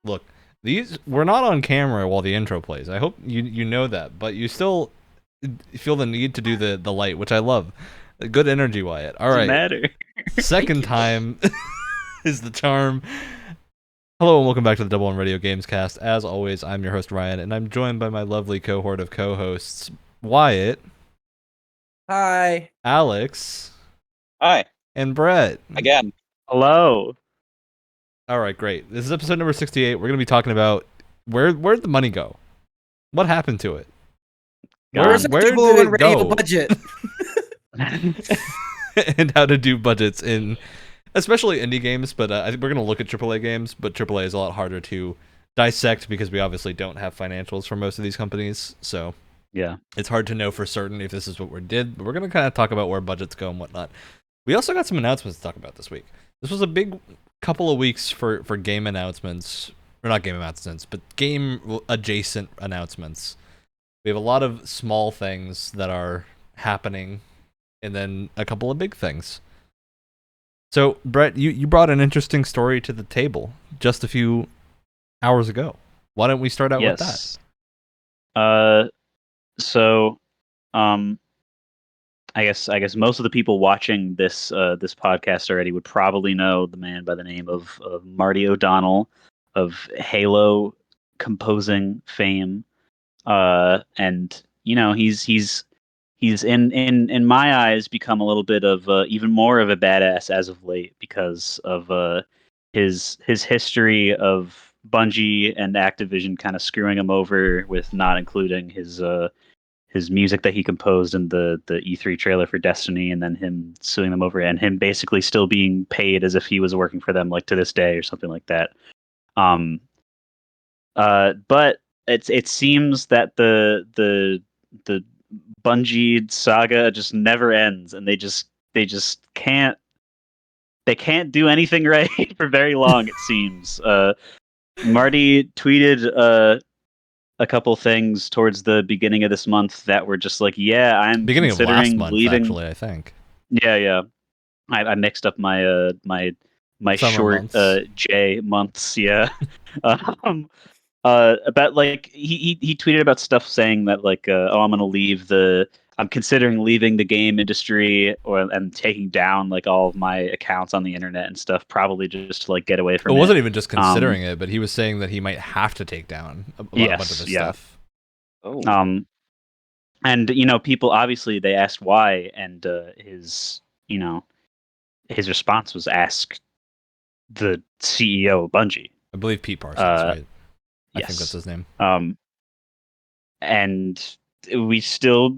Look, these we're not on camera while the intro plays. I hope you know that, but you still feel the need to do the light, which I love. Good energy, Wyatt. All Doesn't right, matter. second time is the charm. Hello and welcome back to the Double One Radio Gamescast. As always, I'm your host Ryan, and I'm joined by my lovely cohort of co-hosts Wyatt, Hi. Alex, Hi, and Brett. again. Hello. All right, great. This is episode number 68. We're going to be talking about where'd the money go? What happened to it? Where's Where the did Double it One Radio go? budget? And how to do budgets in, especially indie games, but I think we're going to look at AAA games, but AAA is a lot harder to dissect because we obviously don't have financials for most of these companies, so Yeah. it's hard to know for certain if this is what we did, but we're going to kind of talk about where budgets go and whatnot. We also got some announcements to talk about this week. This was a big couple of weeks for game announcements, or not game announcements, but game adjacent announcements. We have a lot of small things that are happening, and then a couple of big things. So, Brett, you brought an interesting story to the table just a few hours ago. Why don't we start out with that? Yes. So, I guess most of the people watching this podcast already would probably know the man by the name of Marty O'Donnell of Halo composing fame. And he's in my eyes become a little bit of even more of a badass as of late because of his history of Bungie and Activision kind of screwing him over with not including his music that he composed in the E3 trailer for Destiny, and then him suing them over and him basically still being paid as if he was working for them, like to this day or something like that. But it seems that the Bungie saga just never ends, and they just can't do anything right for very long. It seems. Marty tweeted a couple things towards the beginning of this month that were just like, yeah, I'm Beginning of last considering month, leaving. actually, I think. Yeah. I mixed up my my Summer short months. J months. Yeah. um, about like he tweeted about stuff saying that like oh, I'm considering leaving the game industry and taking down like all of my accounts on the internet and stuff, probably just to like get away It from wasn't it. even just considering it, but he was saying that he might have to take down a bunch of his stuff. Oh, And people obviously they asked why, and his his response was ask the CEO of Bungie. I believe Pete Parsons, right? I Yes. think that's his name. And we still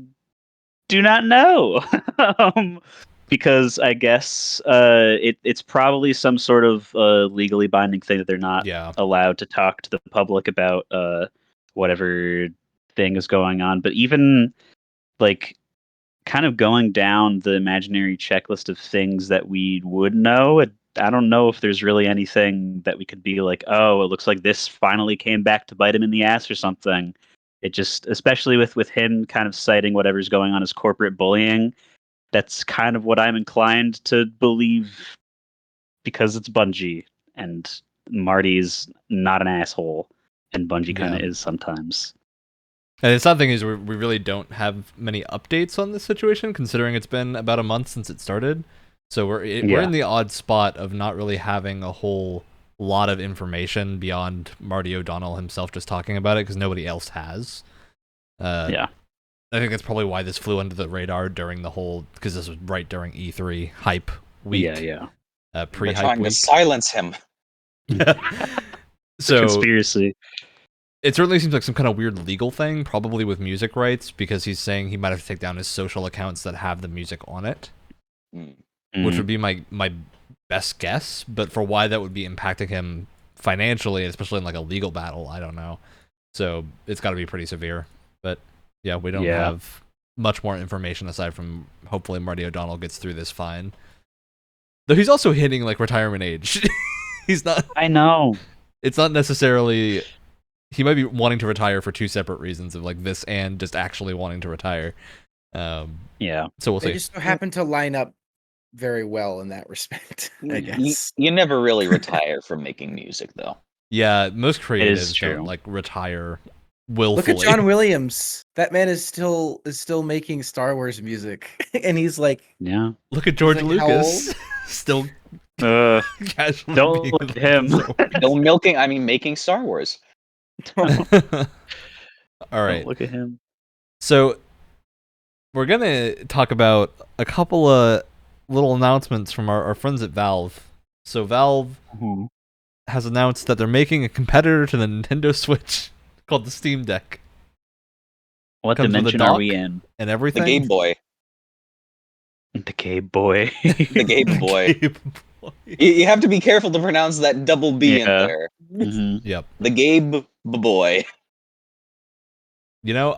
do not know. Because I guess it's probably some sort of legally binding thing that they're not Yeah. allowed to talk to the public about whatever thing is going on. But even like kind of going down the imaginary checklist of things that we would know, I don't know if there's really anything that we could be like, oh, it looks like this finally came back to bite him in the ass or something. It just, especially with him kind of citing whatever's going on as corporate bullying, that's kind of what I'm inclined to believe because it's Bungie and Marty's not an asshole and Bungie kind of is sometimes. And the sad thing is we really don't have many updates on this situation, considering it's been about a month since it started. So we're in the odd spot of not really having a whole lot of information beyond Marty O'Donnell himself just talking about it, because nobody else has. Yeah. I think that's probably why this flew under the radar during the whole, because this was right during E3 hype week. Yeah. Pre-hype they're trying week. to silence him. So conspiracy. it certainly seems like some kind of weird legal thing, probably with music rights, because he's saying he might have to take down his social accounts that have the music on it, which would be my best guess. But for why that would be impacting him financially, especially in like a legal battle, I don't know. So it's got to be pretty severe. But yeah, we don't have much more information aside from hopefully Marty O'Donnell gets through this fine. Though he's also hitting like retirement age. He's not. I know. It's not necessarily. He might be wanting to retire for two separate reasons of like this and just actually wanting to retire. Yeah. So we'll see. They just happen to line up very well in that respect, I guess. You never really retire from making music, though. Yeah, most creatives true. don't like retire Look willfully. at John Williams. That man is still making Star Wars music, and he's like, Yeah. Look at George like, how Lucas, still Uh, casually don't being look at him. Making Star Wars. All Don't right, look at him. so we're gonna talk about a couple of little announcements from our friends at Valve. So Valve has announced that they're making a competitor to the Nintendo Switch called the Steam Deck. What Comes with a dimension are dock we in? and The everything. Game Boy. The Game Boy. The Game Boy. Game Boy. You have to be careful to pronounce that double B in Yeah. there. Mhm. Yep. The Gabe Boy. You know,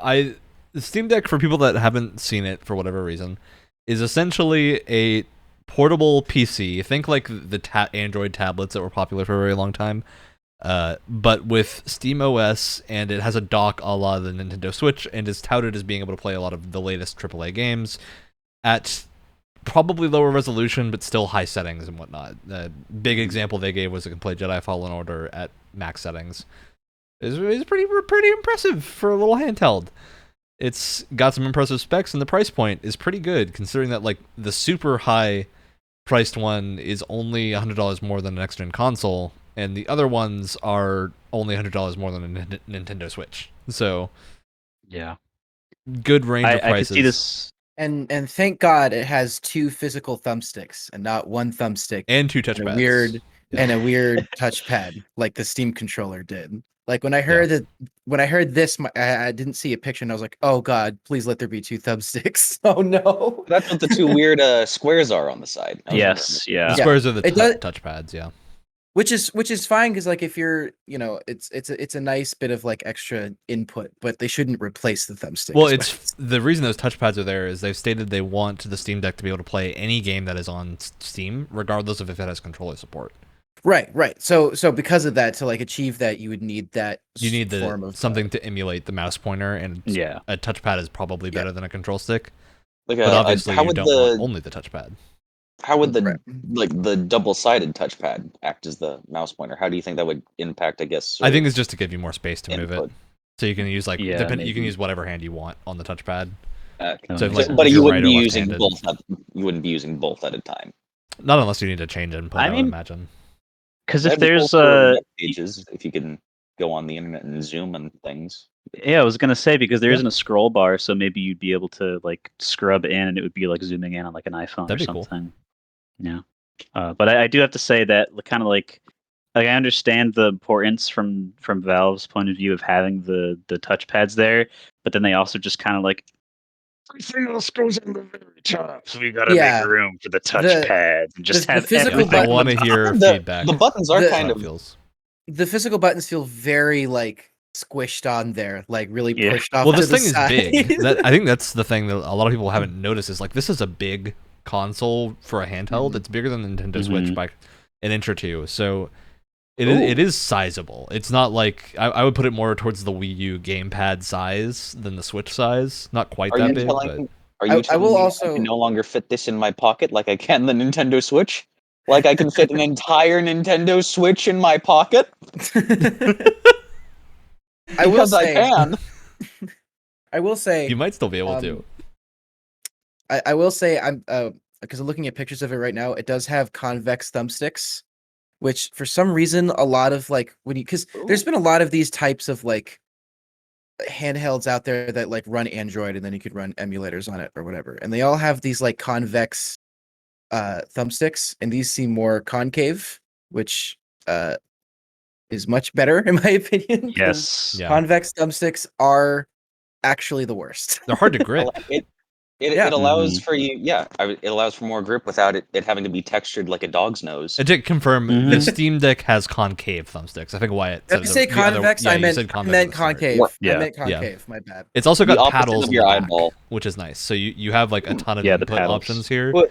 the Steam Deck, for people that haven't seen it for whatever reason, is essentially a portable PC. Think like the Android tablets that were popular for a very long time, but with Steam OS, and it has a dock a la the Nintendo Switch, and is touted as being able to play a lot of the latest AAA games at probably lower resolution, but still high settings and whatnot. The big example they gave was it can play Jedi Fallen Order at max settings. It's pretty impressive for a little handheld. It's got some impressive specs, and the price point is pretty good, considering that like the super high priced one is only $100 more than an next-gen console, and the other ones are only $100 more than a Nintendo Switch. So, Yeah. good range of I could prices. see this. and thank God it has 2 physical thumbsticks and not 1 thumbstick And 2 and touchpads. and a weird touchpad like the Steam controller did. Like when I heard this, I didn't see a picture, and I was like, "Oh God, please let there be 2 thumbsticks." Oh no, That's what the 2 weird squares are on the side. I was Yes. The Yeah. squares are the It does- touchpads, yeah. which is fine because like if you're it's a nice bit of like extra input, but they shouldn't replace the thumbstick. Well, is it's what- the reason those touchpads are there is they've stated they want the Steam Deck to be able to play any game that is on Steam, regardless of if it has controller support. right. So because of that, to like achieve that, you would need that. You need form of something to emulate the mouse pointer, and Yeah. a touchpad is probably better than a control stick. Like But obviously, how you would don't the want only the touchpad. how would the Right. like the double-sided touchpad act as the mouse pointer? How do you think that would impact? I guess. I think it's just to give you more space to move it, input. so you can use like Yeah, you can maybe. use whatever hand you want on the touchpad. So, like, But if you you're wouldn't right be or using left-handed. both. You wouldn't be using both at a time. Not unless you need to change input. I I would mean, imagine. because if That'd be cool there's for web pages, if you can go on the internet and zoom and things. yeah, I was gonna say because there Yeah. not a scroll bar, so maybe you'd be able to like scrub in, and it would be like zooming in on like an iPhone That'd or be cool. something. Yeah, but I do have to say that kind of like I understand the importance from Valve's point of view of having the touchpads there, but then they also just kind of like everything else goes in the very top, so we gotta Yeah. make room for the touchpads and just the have physical everything I button- on want the to top. hear The- feedback. The buttons are The- kind How it of feels. The physical buttons feel very like squished on there, like really Yeah. pushed off. Well, to this the thing is side. big. I think that's the thing that a lot of people haven't noticed is like this is a big console for a handheld. Mhm. It's bigger than the Nintendo Switch Mhm. by an inch or two. So Ooh. it is sizable. It's not like I would put it more towards the Wii U gamepad size than the Switch size. Not quite Are that you big, telling? but Are you I telling will me also- I can no longer fit this in my pocket like I can the Nintendo Switch? Like I can fit an entire Nintendo Switch in my pocket? I will Because I say, can. I will say, you might still be able to. I will say, I'm because I'm looking at pictures of it right now. It does have convex thumbsticks, which for some reason a lot of like because there's been a lot of these types of like handhelds out there that like run Android and then you could run emulators on it or whatever, and they all have these like convex thumbsticks, and these seem more concave, which is much better in my opinion. 'Cause Yes. Yeah. convex thumbsticks are actually the worst. They're hard to grip. Yeah. It allows for you. Yeah, it allows for more grip without it having to be textured like a dog's nose. And to confirm, the Mhm. Steam Deck has concave thumbsticks. I think Wyatt Did said I say the other- convex? yeah, I you meant said I convex meant at the start. concave. Yeah. I meant Yeah. concave. My bad. It's also The got opposite paddles of on your the back, eyeball. which is nice. So you have like a ton of Yeah, the input paddles. options here. What,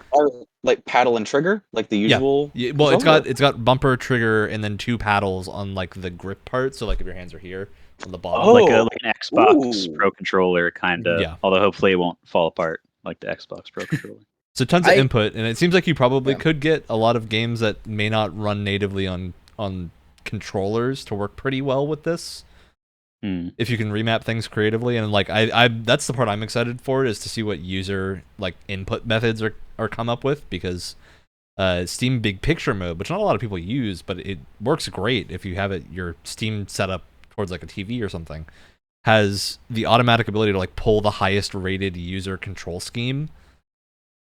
like paddle and trigger, like the usual. Yeah, well, controller? it's got bumper, trigger, and then 2 paddles on like the grip part. So like if your hands are here on the bottom, Oh. Like an Xbox Ooh. Pro controller kind of. Yeah. Although hopefully it won't fall apart like the Xbox Pro controller. so tons of I- input, and it seems like you probably Yeah. could get a lot of games that may not run natively on controllers to work pretty well with this. If you can remap things creatively, and like I that's the part I'm excited for, is to see what user like input methods are come up with, because Steam Big Picture mode, which not a lot of people use, but it works great if you have your Steam set up towards like a TV or something, has the automatic ability to like pull the highest rated user control scheme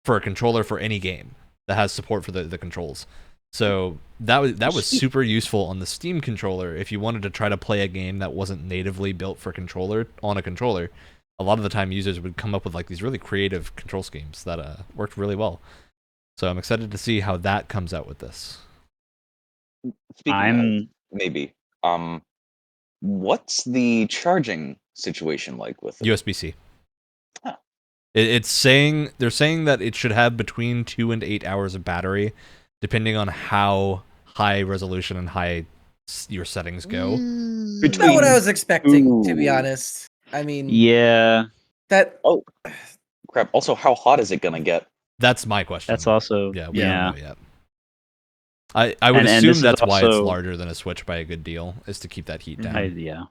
for a controller for any game that has support for the controls. So that was super useful on the Steam controller. If you wanted to try to play a game that wasn't natively built for controller on a controller, a lot of the time users would come up with like these really creative control schemes that worked really well. So I'm excited to see how that comes out with this. Speaking of, maybe. What's the charging situation like with it? USB-C. Huh. They're saying that it should have between 2 and 8 hours of battery, depending on how high resolution and high your settings go. Not what I was expecting, to be honest. I mean, yeah. That. Oh, crap! Also, how hot is it gonna get? That's my question. That's also we don't know yet. I would assume that's why it's larger than a Switch by a good deal, is to keep that heat down. Yeah.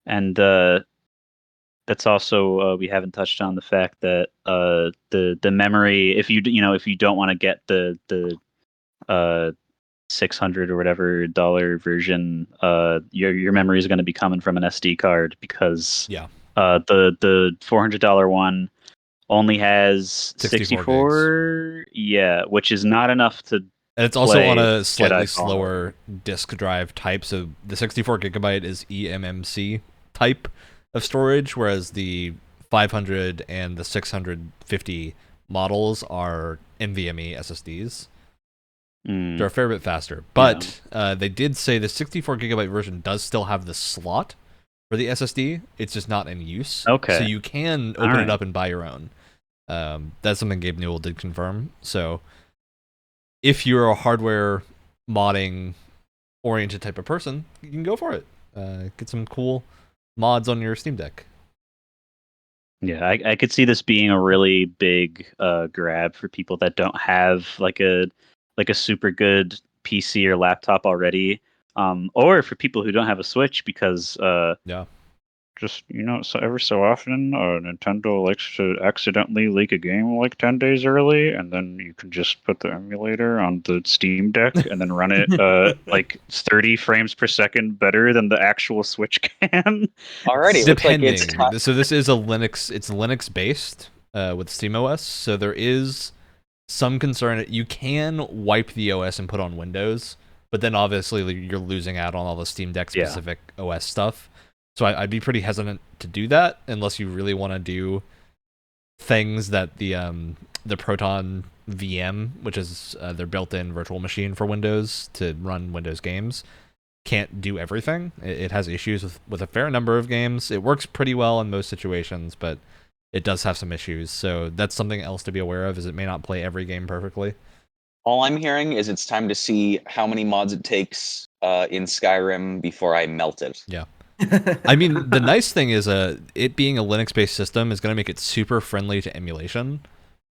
And that's also we haven't touched on the fact that the memory, if you don't want to get the 600 or whatever dollar version, your memory is going to be coming from an SD card, because the $400 one only has 64 which is not enough to. And it's also on a slightly slower disk drive type, so the 64 gigabyte is eMMC type of storage, whereas the 500 and the 650 models are NVMe SSDs. They're a fair bit faster, but they did say the 64 gigabyte version does still have the slot for the SSD. It's just not in use. Okay. So you can open it up and buy your own. That's something Gabe Newell did confirm. So if you're a hardware modding oriented type of person, you can go for it. Get some cool mods on your Steam Deck. Yeah, I could see this being a really big grab for people that don't have like a super good PC or laptop already, or for people who don't have a Switch, because just so every so often Nintendo likes to accidentally leak a game like 10 days early, and then you can just put the emulator on the Steam Deck and then run it like 30 frames per second better than the actual Switch can. Alrighty, depending. So this is a Linux. It's Linux based with SteamOS. So there is some concern. You can wipe the OS and put on Windows, but then obviously you're losing out on all the Steam Deck specific OS stuff. So I'd be pretty hesitant to do that unless you really want to do things that the Proton VM, which is their built-in virtual machine for Windows to run Windows games, can't do everything. It has issues with a fair number of games. It works pretty well in most situations, but it does have some issues. So that's something else to be aware of, is it may not play every game perfectly. All I'm hearing is it's time to see how many mods it takes in Skyrim before I melt it. Yeah. I mean, the nice thing is it being a Linux-based system is going to make it super friendly to emulation.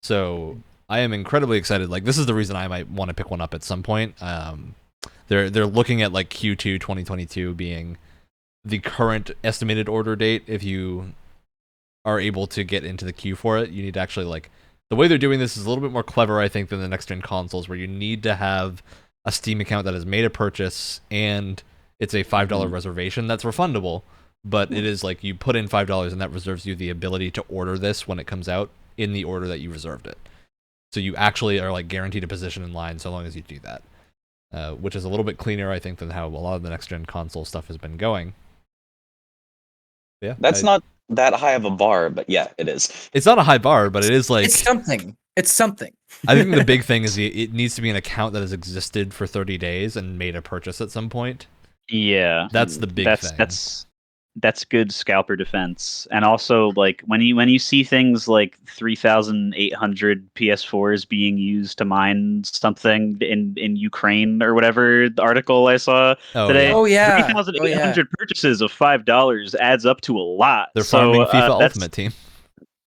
So I am incredibly excited. Like, this is the reason I might want to pick one up at some point. They're looking at like Q2 2022 being the current estimated order date. If you are able to get into the queue for it, you need to actually, like, the way they're doing this is a little bit more clever, I think, than the next-gen consoles, where you need to have a Steam account that has made a purchase, and it's a $5 reservation that's refundable, but it is like you put in $5 and that reserves you the ability to order this when it comes out in the order that you reserved it. So you actually are like guaranteed a position in line so long as you do that, which is a little bit cleaner, I think, than how a lot of the next-gen console stuff has been going. Yeah, that's not that high of a bar, but yeah, it is. It's not a high bar, but it is like it's something. It's something. I think the big thing is it needs to be an account that has existed for 30 days and made a purchase at some point. Yeah, that's the big thing. That's good scalper defense. And also, like, when you see things like 3,800 PS4s being used to mine something in Ukraine or whatever, the article I saw today. Oh yeah, 3,800 purchases of $5 adds up to a lot. They're farming FIFA Ultimate Team.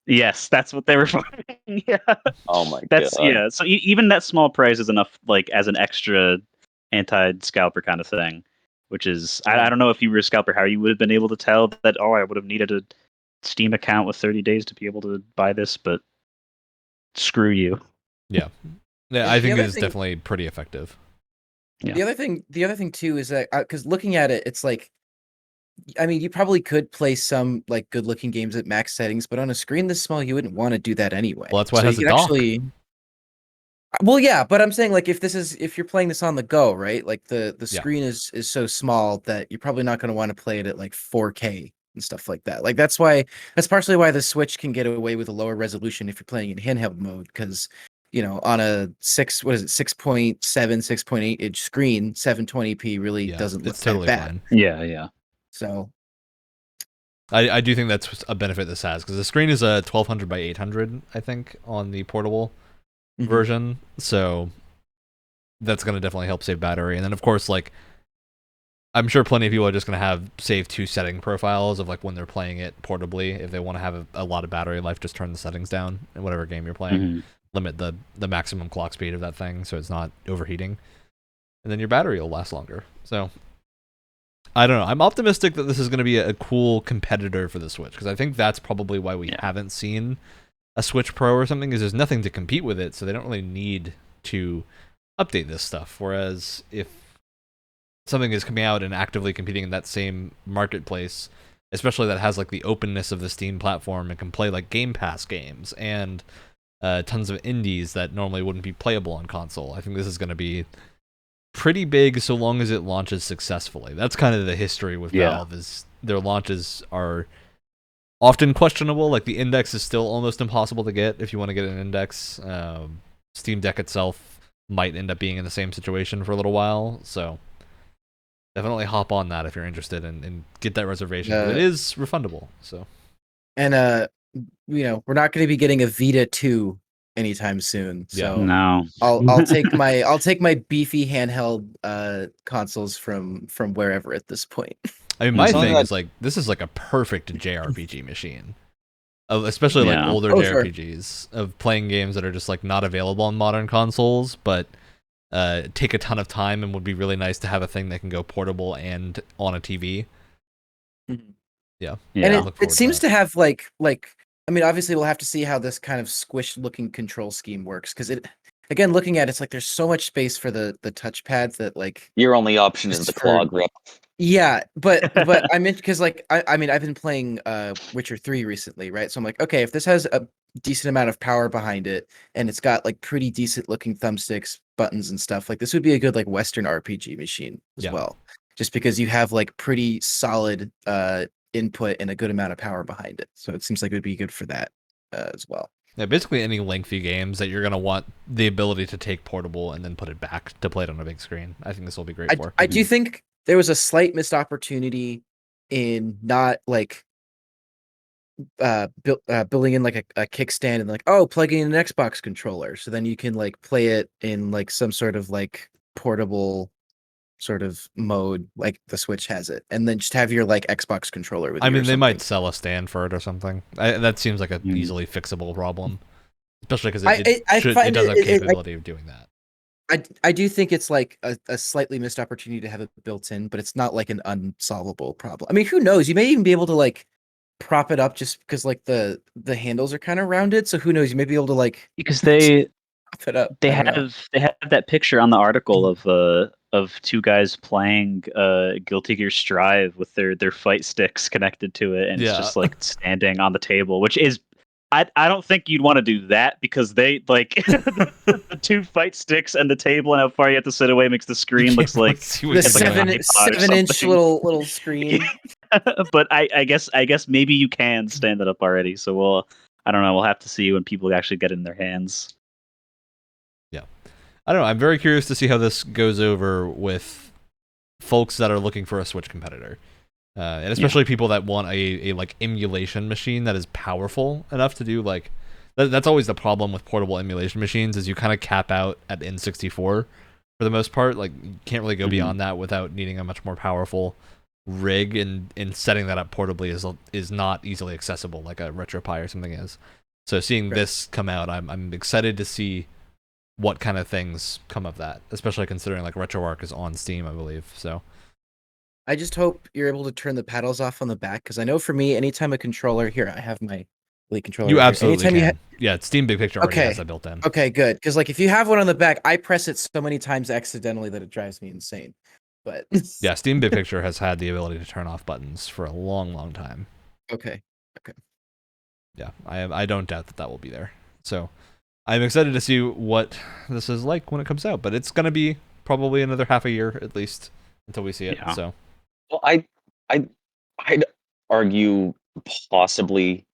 Yes, that's what they were farming. Yeah. Oh my god. Yeah. So even that small price is enough, like, as an extra anti-scalper kind of thing, which is I don't know if you were a scalper how you would have been able to tell that I would have needed a Steam account with 30 days to be able to buy this, but screw you. Yeah, I think it is definitely pretty effective. Yeah. The other thing too is that because looking at it, it's like, I mean, you probably could play some like good-looking games at max settings, but on a screen this small, you wouldn't want to do that anyway. Well, that's why it has a dock. Well, yeah, but I'm saying like if you're playing this on the go, right? Like the screen is so small that you're probably not going to want to play it at like 4K and stuff like that. Like that's partially why the Switch can get away with a lower resolution if you're playing in handheld mode, because on a 6.7, 6.8 inch screen, 720p really doesn't look totally that bad. Fine. Yeah. So I do think that's a benefit this has, because the screen is a 1200 by 800, I think, on the portable version, so that's going to definitely help save battery. And then of course, like, I'm sure plenty of people are just going to have save 2 setting profiles of like when they're playing it portably. If they want to have a lot of battery life, just turn the settings down in whatever game you're playing. Limit the maximum clock speed of that thing so it's not overheating, and then your battery will last longer. So I don't know, I'm optimistic that this is going to be a cool competitor for the Switch, because I think that's probably why we haven't seen a Switch Pro or something, is there's nothing to compete with it, so they don't really need to update this stuff. Whereas if something is coming out and actively competing in that same marketplace, especially that has like the openness of the Steam platform and can play like Game Pass games and tons of indies that normally wouldn't be playable on console, I think this is going to be pretty big so long as it launches successfully. That's kind of the history with Valve, is their launches are often questionable. Like the Index is still almost impossible to get if you want to get an Index. Steam Deck itself might end up being in the same situation for a little while, so definitely hop on that if you're interested and get that reservation. It is refundable. So, and we're not going to be getting a Vita 2 anytime soon. So no, I'll take my beefy handheld consoles from wherever at this point. I mean, my thing is like, this is like a perfect JRPG machine, especially like older JRPGs, of playing games that are just like not available on modern consoles, but take a ton of time and would be really nice to have a thing that can go portable and on a TV. Yeah, and it seems to have like I mean, obviously we'll have to see how this kind of squished looking control scheme works, because again, looking at it's like there's so much space for the touchpads that like your only option is the claw grip. Yeah, but I meant, because like I mean, I've been playing Witcher 3 recently, right? So I'm like, okay, if this has a decent amount of power behind it and it's got like pretty decent looking thumbsticks, buttons and stuff, like this would be a good like Western RPG machine as well, just because you have like pretty solid input and a good amount of power behind it. So it seems like it would be good for that as well. Yeah, basically any lengthy games that you're going to want the ability to take portable and then put it back to play it on a big screen, I think this will be great for. I do think there was a slight missed opportunity in not like building in like a kickstand and like, plugging in an Xbox controller, so then you can like play it in like some sort of like portable sort of mode like the Switch has it, and then just have your like Xbox controller with you. I mean, they might sell a stand for it or something. That seems like a easily fixable problem, especially because it does have capability of doing that. I do think it's like a slightly missed opportunity to have it built in, but it's not like an unsolvable problem. I mean, who knows? You may even be able to like prop it up just because like the handles are kind of rounded. So who knows? You may be able to like, because they prop it up. They have that picture on the article of two guys playing Guilty Gear Strive with their fight sticks connected to it, and it's just like standing on the table, which is. I don't think you'd want to do that, because they like the 2 fight sticks and the table and how far you have to sit away makes the screen looks like the 7-inch little screen. But I guess maybe you can stand it up already. So I don't know. We'll have to see when people actually get it in their hands. Yeah, I don't know. I'm very curious to see how this goes over with folks that are looking for a Switch competitor. And especially people that want a like emulation machine that is powerful enough to do like that's always the problem with portable emulation machines, is you kind of cap out at N64 for the most part. Like you can't really go beyond that without needing a much more powerful rig, and setting that up portably is not easily accessible like a RetroPie or something is. So seeing this come out, I'm excited to see what kind of things come of that, especially considering like RetroArch is on Steam, I believe. So I just hope you're able to turn the paddles off on the back, because I know for me, anytime a controller here, I have my Elite controller. you right here. absolutely Anytime can. Yeah, Steam Big Picture already has that built in. Okay, good. Because like if you have one on the back, I press it so many times accidentally that it drives me insane. But yeah, Steam Big Picture has had the ability to turn off buttons for a long, long time. Okay. Yeah, I don't doubt that will be there. So I'm excited to see what this is like when it comes out, but it's gonna be probably another half a year at least until we see it. Yeah. So, Well, I'd argue possibly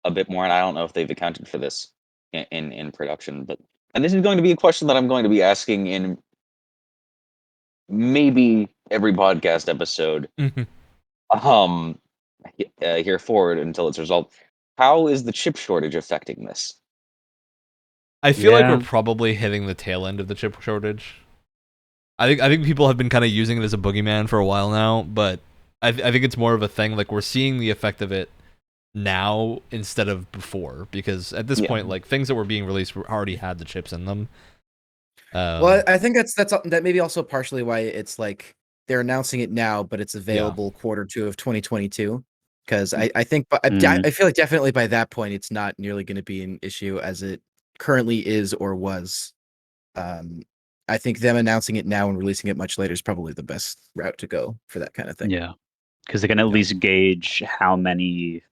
a bit more, and I don't know if they've accounted for this in production, but and this is going to be a question that I'm going to be asking in maybe every podcast episode. Here forward until it's resolved. How is the chip shortage affecting this? I feel like Yeah. we're probably hitting the tail end of the chip shortage. I think people have been kind of using it as a boogeyman for a while now, but I think it's more of a thing like we're seeing the effect of it now instead of before, because at this point, like things that were being released already had the chips in them. Well, I think that may be also partially why it's like they're announcing it now, but it's available Q2 of 2022. Because I think, but I feel like definitely by that point, it's not nearly going to be an issue as it currently is or was. I think them announcing it now and releasing it much later is probably the best route to go for that kind of thing. Yeah, because they can at least gauge how many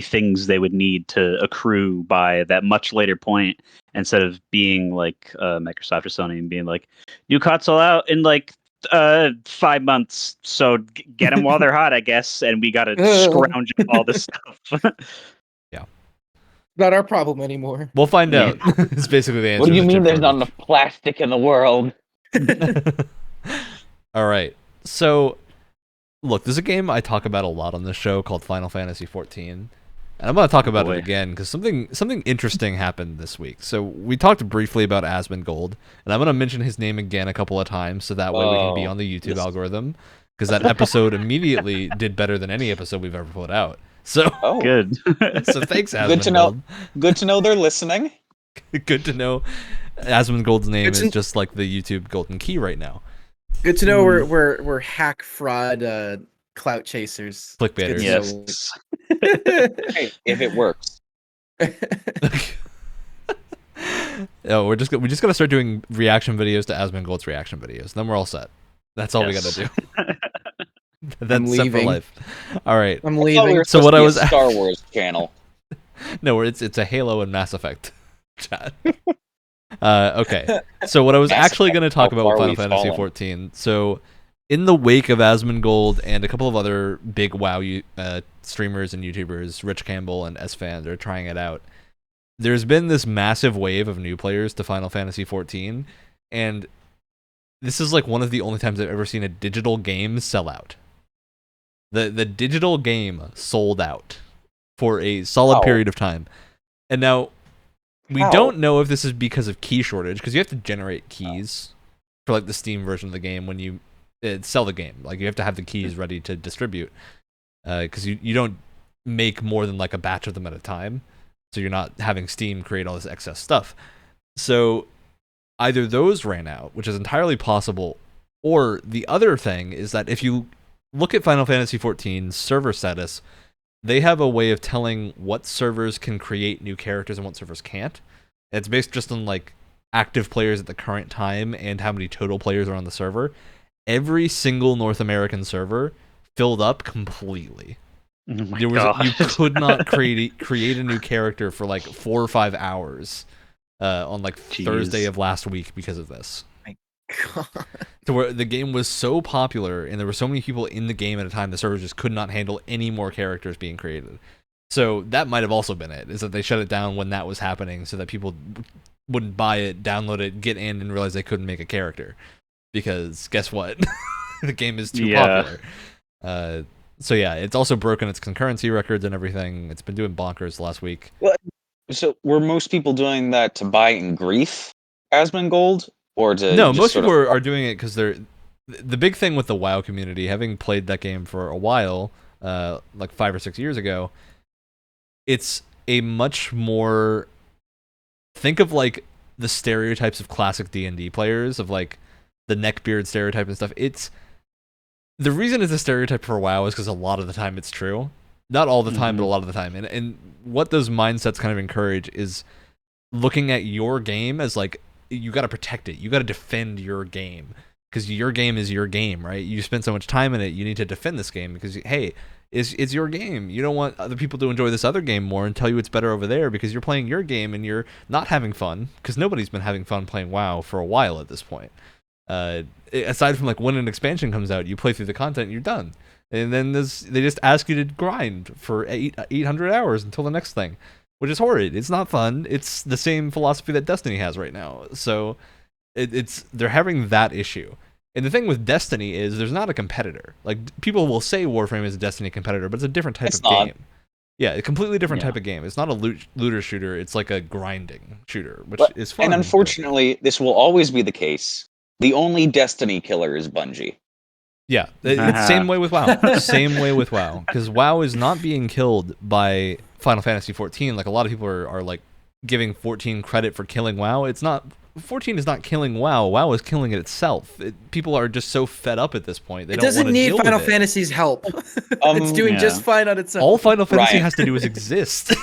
things they would need to accrue by that much later point, instead of being like Microsoft or Sony and being like, new console out in like 5 months, so get them while they're hot, I guess, and we gotta scrounge up all this stuff. Not our problem anymore. We'll find out. It's basically the answer. What do you to mean chip there's not shortage. enough plastic in the world? All right. So, look, there's a game I talk about a lot on this show called Final Fantasy XIV, and I'm going to talk about it again because something interesting happened this week. So we talked briefly about Asmongold, and I'm going to mention his name again a couple of times so that way we can be on the YouTube algorithm, because that episode immediately did better than any episode we've ever put out. So good. So thanks, Asmongold. Good to know. Good to know they're listening. Good to know. Asmongold's name is just like the YouTube golden key right now. Good to know we're hack fraud clout chasers. Clickbaiters. Yes. Hey, if it works. Oh, we just gotta start doing reaction videos to Asmongold's reaction videos. Then we're all set. That's all we gotta do. That's set for life. All right. I'm leaving. So what I was Star Wars channel. No, it's a Halo and Mass Effect chat. Okay. So what I was actually going to talk about with Final Fantasy XIV. So in the wake of Asmongold and a couple of other big WoW streamers and YouTubers, Rich Campbell and SFan, are trying it out. There's been this massive wave of new players to Final Fantasy XIV, and this is like one of the only times I've ever seen a digital game sell out. The digital game sold out for a solid period of time. And now we don't know if this is because of key shortage, because you have to generate keys for like the Steam version of the game when you sell the game. Like you have to have the keys ready to distribute, because you don't make more than like a batch of them at a time, so you're not having Steam create all this excess stuff. So either those ran out, which is entirely possible, or the other thing is that if you look at Final Fantasy XIV's server status, they have a way of telling what servers can create new characters and what servers can't. It's based just on like active players at the current time and how many total players are on the server. Every single North American server filled up completely. Oh You could not create a new character for like 4 or 5 hours on like Thursday of last week because of this. God. To where the game was so popular and there were so many people in the game at a time, the server just could not handle any more characters being created. So that might have also been it, is that they shut it down when that was happening so that people wouldn't buy it, download it, get in, and realize they couldn't make a character. Because guess what? The game is too popular. So yeah, it's also broken its concurrency records and everything. It's been doing bonkers last week. So were most people doing that to buy in grief, Asmongold? Or to no, most people are doing it because they're the big thing with the WoW community, having played that game for a while, like 5 or 6 years ago. It's a much more, think of like the stereotypes of classic D&D players, of like the neckbeard stereotype and stuff. It's the reason it's a stereotype for WoW is because a lot of the time it's true. Not all the time, but a lot of the time. And what those mindsets kind of encourage is looking at your game as like, you got to protect it. You got to defend your game, because your game is your game, right? You spend so much time in it, you need to defend this game because, hey, it's your game. You don't want other people to enjoy this other game more and tell you it's better over there because you're playing your game and you're not having fun, because nobody's been having fun playing WoW for a while at this point. Aside from like when an expansion comes out, you play through the content and you're done. And then they just ask you to grind for 800 hours until the next thing, which is horrid. It's not fun. It's the same philosophy that Destiny has right now. So they're having that issue. And the thing with Destiny is there's not a competitor. Like, people will say Warframe is a Destiny competitor, but it's a different type of game. Yeah, a completely different type of game. It's not a looter shooter. It's like a grinding shooter, which is fun. And unfortunately, this will always be the case. The only Destiny killer is Bungie. Yeah, it's same way with WoW. Same way with WoW. Because WoW is not being killed by Final Fantasy XIV. Like, a lot of people are like giving 14 credit for killing WoW. It's not. 14 is not killing WoW. WoW is killing it itself. People are just so fed up at this point. It doesn't need Final Fantasy's help. It's doing just fine on its own. All Final Fantasy has to do is exist.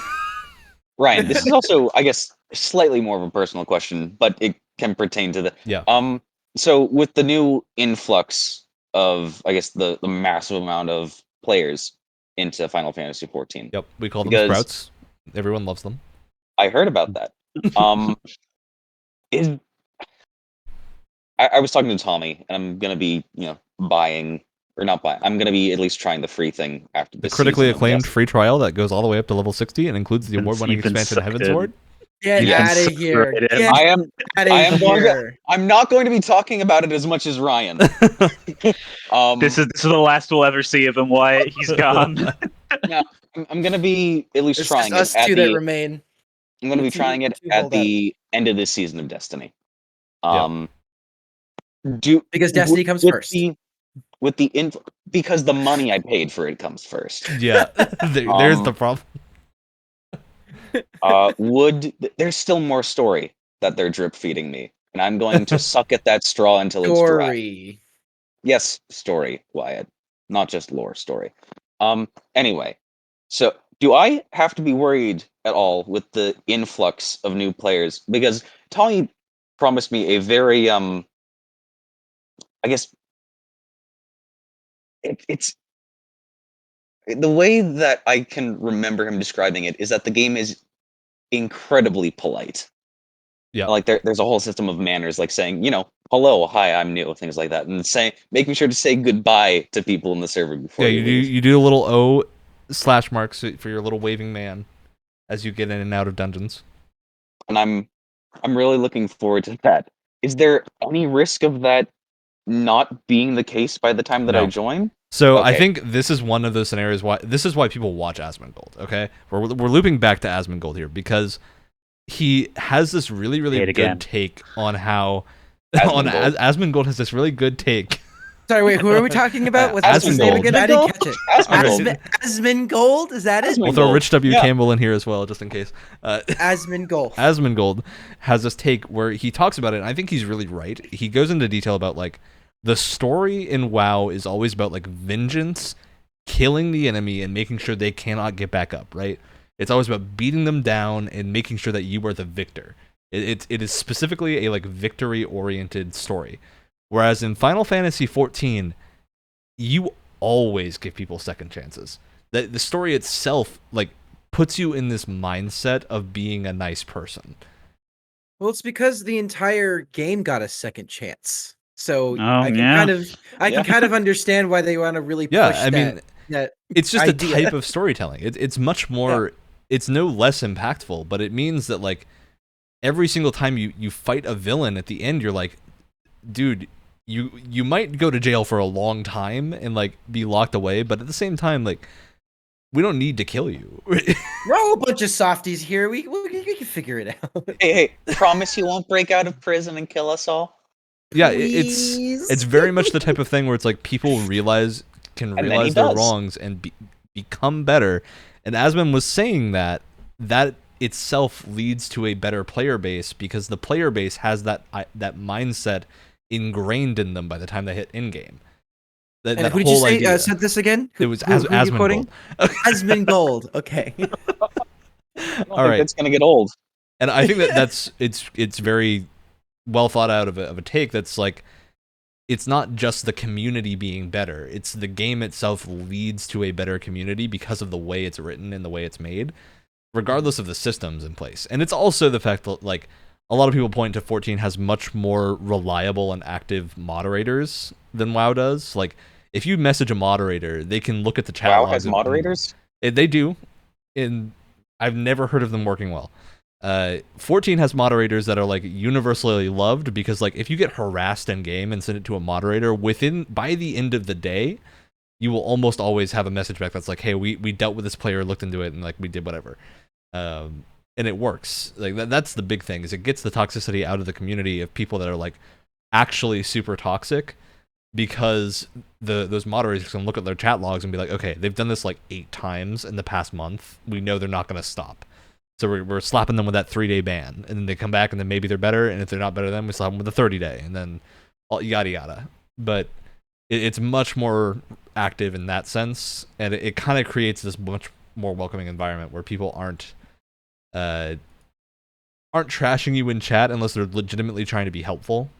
Ryan, this is also, I guess, slightly more of a personal question, but it can pertain to the... Yeah. So with the new influx of, I guess, the massive amount of players into Final Fantasy XIV. Yep, we call them Sprouts. Everyone loves them. I heard about that. I was talking to Tommy, and I'm gonna be, buying, or not buying. I'm gonna be at least trying the free thing after this. The critically acclaimed free trial that goes all the way up to level 60 and includes the award-winning expansion Heavensward. Get out of here! I am. I'm not going to be talking about it as much as Ryan. This is the last we'll ever see of him. Wyatt, he's gone. No, I'm gonna be at least trying it. Us two that remain. I'm going to be trying it at the end of this season of Destiny. Because Destiny comes first. Because the money I paid for it comes first. Yeah, there's the problem. There's still more story that they're drip feeding me, and I'm going to suck at that straw until it's dry. Yes, story, Wyatt, not just lore story. Anyway, so do I have to be worried at all with the influx of new players? Because Tommy promised me a very, I guess, it's the way that I can remember him describing it is that the game is incredibly polite. Yeah, like there's a whole system of manners, like saying, hello, hi, I'm new, things like that, and making sure to say goodbye to people in the server before. Yeah, you do a little O/ marks for your little waving man as you get in and out of dungeons. And I'm really looking forward to that. Is there any risk of that not being the case by the time that I join? So I think this is one of those scenarios why people watch Asmongold. Okay, we're looping back to Asmongold here because he has this really good take on how Asmongold has this really good take. Sorry, wait, who are we talking about? What's his name again? I didn't catch it. Asmongold? Is that it? We'll throw Rich W. Campbell in here as well, just in case. Asmongold. Asmongold has this take where he talks about it, and I think he's really right. He goes into detail about, like, the story in WoW is always about, like, vengeance, killing the enemy, and making sure they cannot get back up, right? It's always about beating them down and making sure that you are the victor. It is specifically a, like, victory-oriented story. Whereas in Final Fantasy XIV, you always give people second chances. The story itself, like, puts you in this mindset of being a nice person. Well, it's because the entire game got a second chance. So I can kind of understand why they want to really push that. Yeah, I mean, it's just idea. A type of storytelling. It's much more. Yeah. It's no less impactful, but it means that, like, every single time you fight a villain at the end, you're like, dude, you might go to jail for a long time and, like, be locked away, but at the same time, like, we don't need to kill you. We're all a bunch of softies here. We can figure it out. Hey, promise you won't break out of prison and kill us all? Yeah, it's very much the type of thing where it's like people realize their wrongs and become better. And Asmon was saying that itself leads to a better player base because the player base has that mindset ingrained in them by the time they hit in game. And who did you say said this again? It was Asmongold. Asmongold. Okay. All right, it's gonna get old. And I think that's it's very well thought out of a take. That's like, it's not just the community being better; it's the game itself leads to a better community because of the way it's written and the way it's made, regardless of the systems in place. And it's also the fact that, like, a lot of people point to 14 has much more reliable and active moderators than WoW does. Like, if you message a moderator, they can look at the chat. WoW has moderators? They do. And I've never heard of them working well. 14 has moderators that are, like, universally loved because, like, if you get harassed in game and send it to a moderator, by the end of the day, you will almost always have a message back that's like, hey, we dealt with this player, looked into it, and, like, we did whatever. And it works. Like, that's the big thing, is it gets the toxicity out of the community of people that are, like, actually super toxic, because those moderators can look at their chat logs and be like, okay, they've done this like 8 times in the past month. We know they're not going to stop. So we're slapping them with that 3-day ban. And then they come back and then maybe they're better. And if they're not better, then we slap them with a 30-day. And then yada yada. But it's much more active in that sense. And it kind of creates this much more welcoming environment where people aren't trashing you in chat unless they're legitimately trying to be helpful.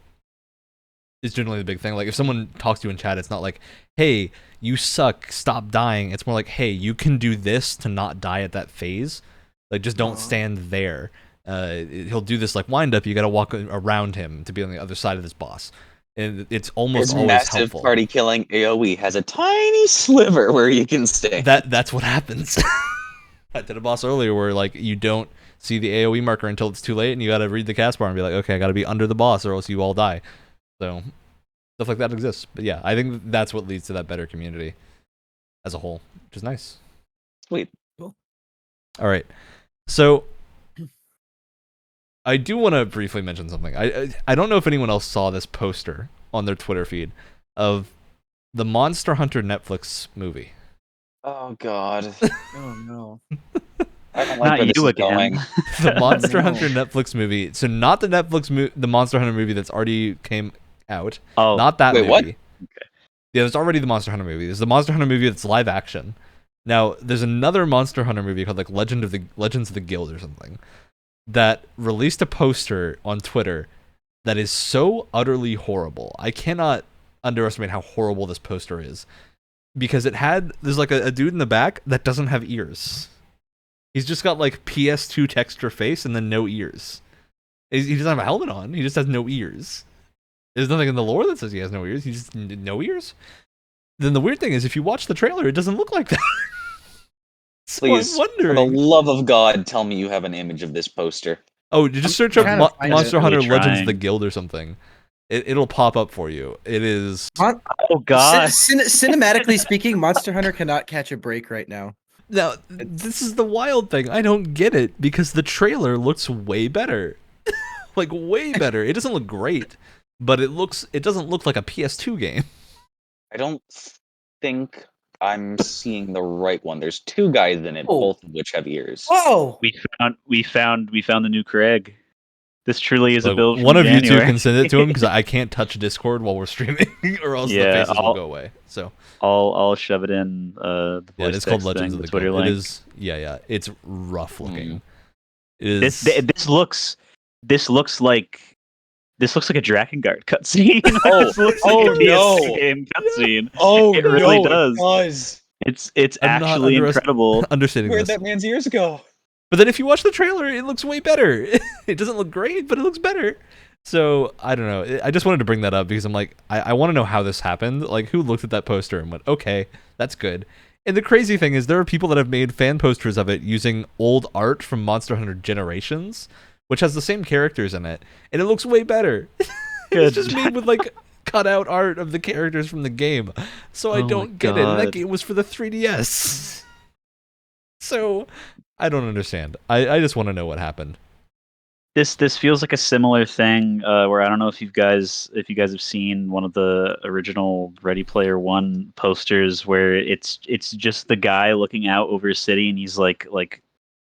Is generally the big thing. Like, if someone talks to you in chat, it's not like, hey, you suck, stop dying. It's more like, hey, you can do this to not die at that phase. Like, just don't stand there. He'll do this, like, wind up. You got to walk around him to be on the other side of this boss. And it's almost always massive helpful. Party killing AoE has a tiny sliver where you can stay. That's what happens. I did a boss earlier where, like, you don't see the AoE marker until it's too late, and you got to read the cast bar and be like, okay, I got to be under the boss or else you all die. So stuff like that exists. But yeah, I think that's what leads to that better community as a whole, which is nice. Sweet. Cool. All right. So I do want to briefly mention something. I don't know if anyone else saw this poster on their Twitter feed of the Monster Hunter Netflix movie. Oh, God. Oh, no. I don't like where this is going. The Monster Hunter Netflix movie. So not the the Monster Hunter movie that's already came out. Oh, not that movie. What? Okay. Yeah, there's already the Monster Hunter movie. There's the Monster Hunter movie that's live action. Now, there's another Monster Hunter movie called, like, Legends of the Guild or something, that released a poster on Twitter that is so utterly horrible. I cannot underestimate how horrible this poster is, because there's like a dude in the back that doesn't have ears. He's just got, like, PS2 texture face and then no ears. He doesn't have a helmet on. He just has no ears. There's nothing in the lore that says he has no ears. He just no ears. Then the weird thing is, if you watch the trailer, it doesn't look like that. So Please, I'm wondering, for the love of God, tell me you have an image of this poster. Oh, just search up Monster Hunter really Legends of trying. the Guild or something. It'll pop up for you. It is. Oh God! Cinematically speaking, Monster Hunter cannot catch a break right now. Now, this is the wild thing. I don't get it, because the trailer looks way better. Like, way better. It doesn't look great, but it doesn't look like a PS2 game. I don't think I'm seeing the right one. There's 2 guys in it, both of which have ears. Whoa! We found the new Craig. This truly is a build. One of you January. two can send it to him, because I can't touch Discord while we're streaming, or else the faces will go away. So I'll shove it in the voice it's called text Legends thing, of the Twitter Guild. link. It is, yeah. It's rough looking. It is. This looks like a Drakengard cutscene. Oh, This looks oh, like a no. PS2 game cutscene. Oh, It really does. It does. It's I'm not actually incredible. Understanding Where'd this. that man's ears go? But then if you watch the trailer, it looks way better. It doesn't look great, but it looks better. So, I don't know. I just wanted to bring that up because I'm like, I want to know how this happened. Like, who looked at that poster and went, okay, that's good. And the crazy thing is, there are people that have made fan posters of it using old art from Monster Hunter Generations, which has the same characters in it, and it looks way better. It's just made with, like, cutout art of the characters from the game. So I don't get it. And that game was for the 3DS. So I don't understand. I just want to know what happened. This feels like a similar thing where I don't know if you guys have seen one of the original Ready Player One posters where it's just the guy looking out over a city and he's like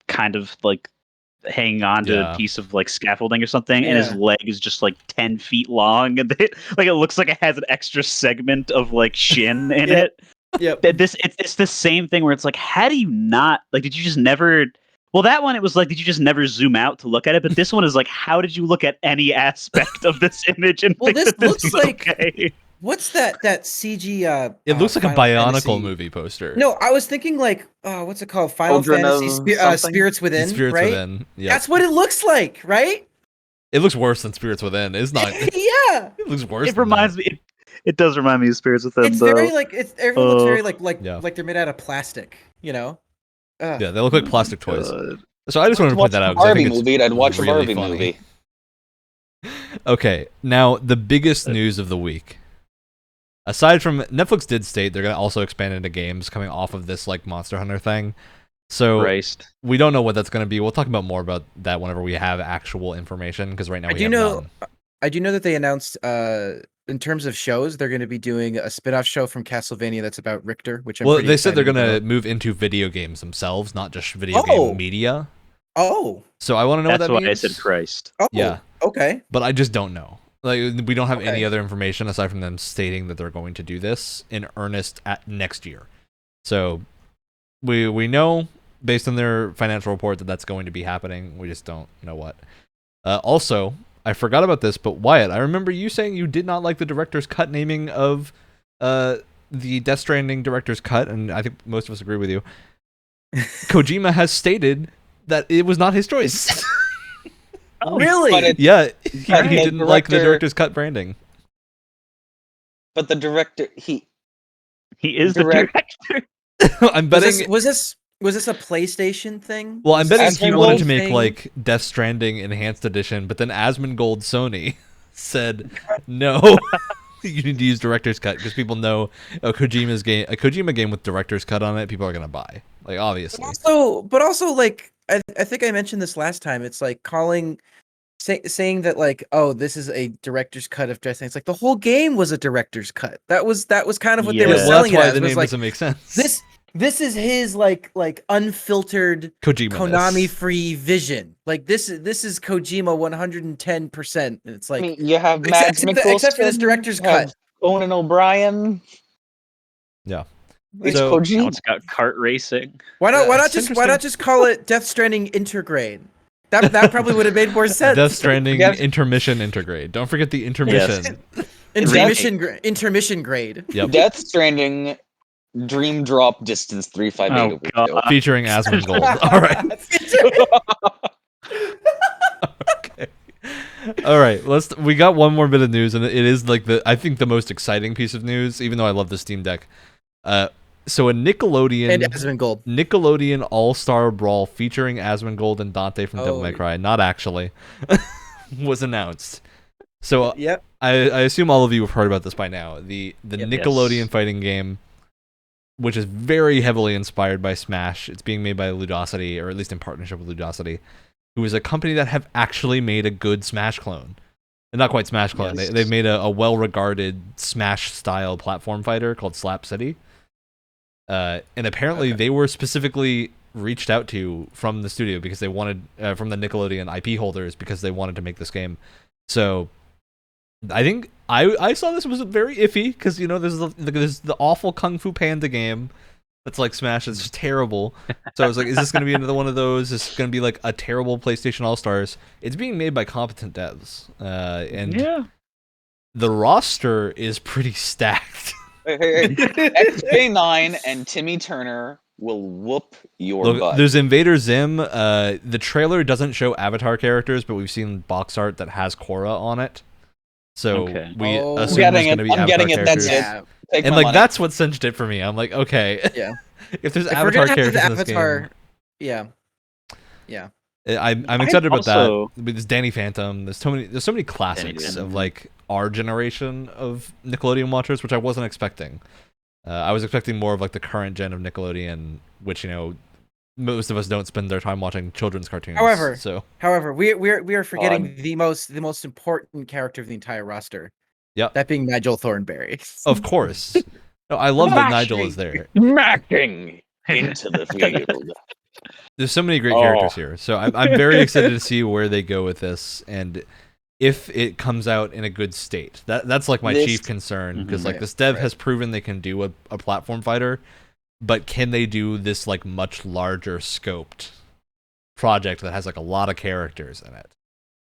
kind of like hanging on to a piece of like scaffolding or something, and his leg is just like 10 feet long, and like it looks like it has an extra segment of like shin in it. Yep. It's the same thing where it's like, how do you not like? Did you just never? Well, that one it was like, did you just never zoom out to look at it? But this one is like, how did you look at any aspect of this image and well, think this looks like okay? What's that CG? It looks like Final a Bionicle Fantasy movie poster. No, I was thinking like, what's it called? Final Fantasy Spirits Within, Spirits right? Within. Yep. That's what it looks like, right? It looks worse than Spirits Within. It's not. Yeah. It looks worse. It reminds me. It does remind me of Spirits Within. It's though. very like everyone looks very like they're made out of plastic, you know? Yeah, they look like plastic toys. So I just wanted to point that out. Barbie movie. I'd watch a Barbie funny. movie. Okay, now the biggest news of the week. Aside from Netflix did state they're going to also expand into games coming off of this like Monster Hunter thing. So we don't know what that's going to be. We'll talk about more about that whenever we have actual information because right now we have none. I do know that they announced in terms of shows they're going to be doing a spin-off show from Castlevania that's about Richter, which they said they're going to move into video games themselves, not just video game media. Oh. So I want to know what that means. That's why I said Christ. Oh. Yeah. Okay. But I just don't know. Like we don't have any other information aside from them stating that they're going to do this in earnest at next year. So we know based on their financial report that that's going to be happening. We just don't know what. Also, I forgot about this, but Wyatt, I remember you saying you did not like the director's cut naming of the Death Stranding director's cut, and I think most of us agree with you. Kojima has stated that it was not his choice. Really? Yeah, he didn't like the director's cut branding. But the director, he is the director. I'm betting. Was this a PlayStation thing? Well, I'm betting he wanted to make thing? like Death Stranding Enhanced Edition, but then Asmongold Sony said no. You need to use director's cut because people know a Kojima game with director's cut on it. People are gonna buy, like obviously. But also, like I think I mentioned this last time. It's like saying that like, oh, this is a director's cut of Death Stranding. It's like the whole game was a director's cut. That was kind of what they were selling that's why it as. The name like, doesn't make sense. This is his like unfiltered Konami free vision. Like this is Kojima 110%. It's like you have Mads Mikkelsen, except for this director's cut. Conan O'Brien. Yeah. It's Kojima. Now it's got kart racing. Why not just call it Death Stranding Intergrade? That probably would have made more sense. Death Stranding Intermission Intergrade. Don't forget the intermission. Yes. Intermission grade. Yep. Death Stranding Dream Drop Distance 358 featuring Asmongold. All right. Okay. All right. We got one more bit of news, and it is like I think the most exciting piece of news, even though I love the Steam Deck. So a Nickelodeon All-Star Brawl featuring Asmongold and Dante from Devil May Cry, not actually, was announced. So I assume all of you have heard about this by now. The Nickelodeon fighting game, which is very heavily inspired by Smash. It's being made by Ludosity, or at least in partnership with Ludosity, who is a company that have actually made a good Smash clone. And not quite Smash clone. Yes. They've made a well-regarded Smash-style platform fighter called Slap City. And apparently they were specifically reached out to from the studio because they wanted, from the Nickelodeon IP holders, because they wanted to make this game. So I think I saw this was very iffy because, you know, there's the awful Kung Fu Panda game that's like Smash. It's just terrible. So I was like, is this going to be another one of those? Is this going to be like a terrible PlayStation All-Stars? It's being made by competent devs. And the roster is pretty stacked. XJ9 and Timmy Turner will whoop your butt. There's Invader Zim. The trailer doesn't show Avatar characters, but we've seen box art that has Korra on it. So we assume there's going to be Avatar characters. That's it. And like that's what cinched it for me. I'm like, okay. Yeah. If there's Avatar characters in this game. Yeah. I'm excited about that. There's Danny Phantom. There's so many classics of like our generation of Nickelodeon watchers, which I wasn't expecting. I was expecting more of like the current gen of Nickelodeon, which, you know, most of us don't spend their time watching children's cartoons. However, we are forgetting the most important character of the entire roster. Yep. That being Nigel Thornberry. Of course. No, I love that Nigel is there. Smacking into the field. There's so many great characters here, so I'm very excited to see where they go with this, and if it comes out in a good state. That's like my chief concern, because like this dev has proven they can do a platform fighter, but can they do this like much larger scoped project that has like a lot of characters in it?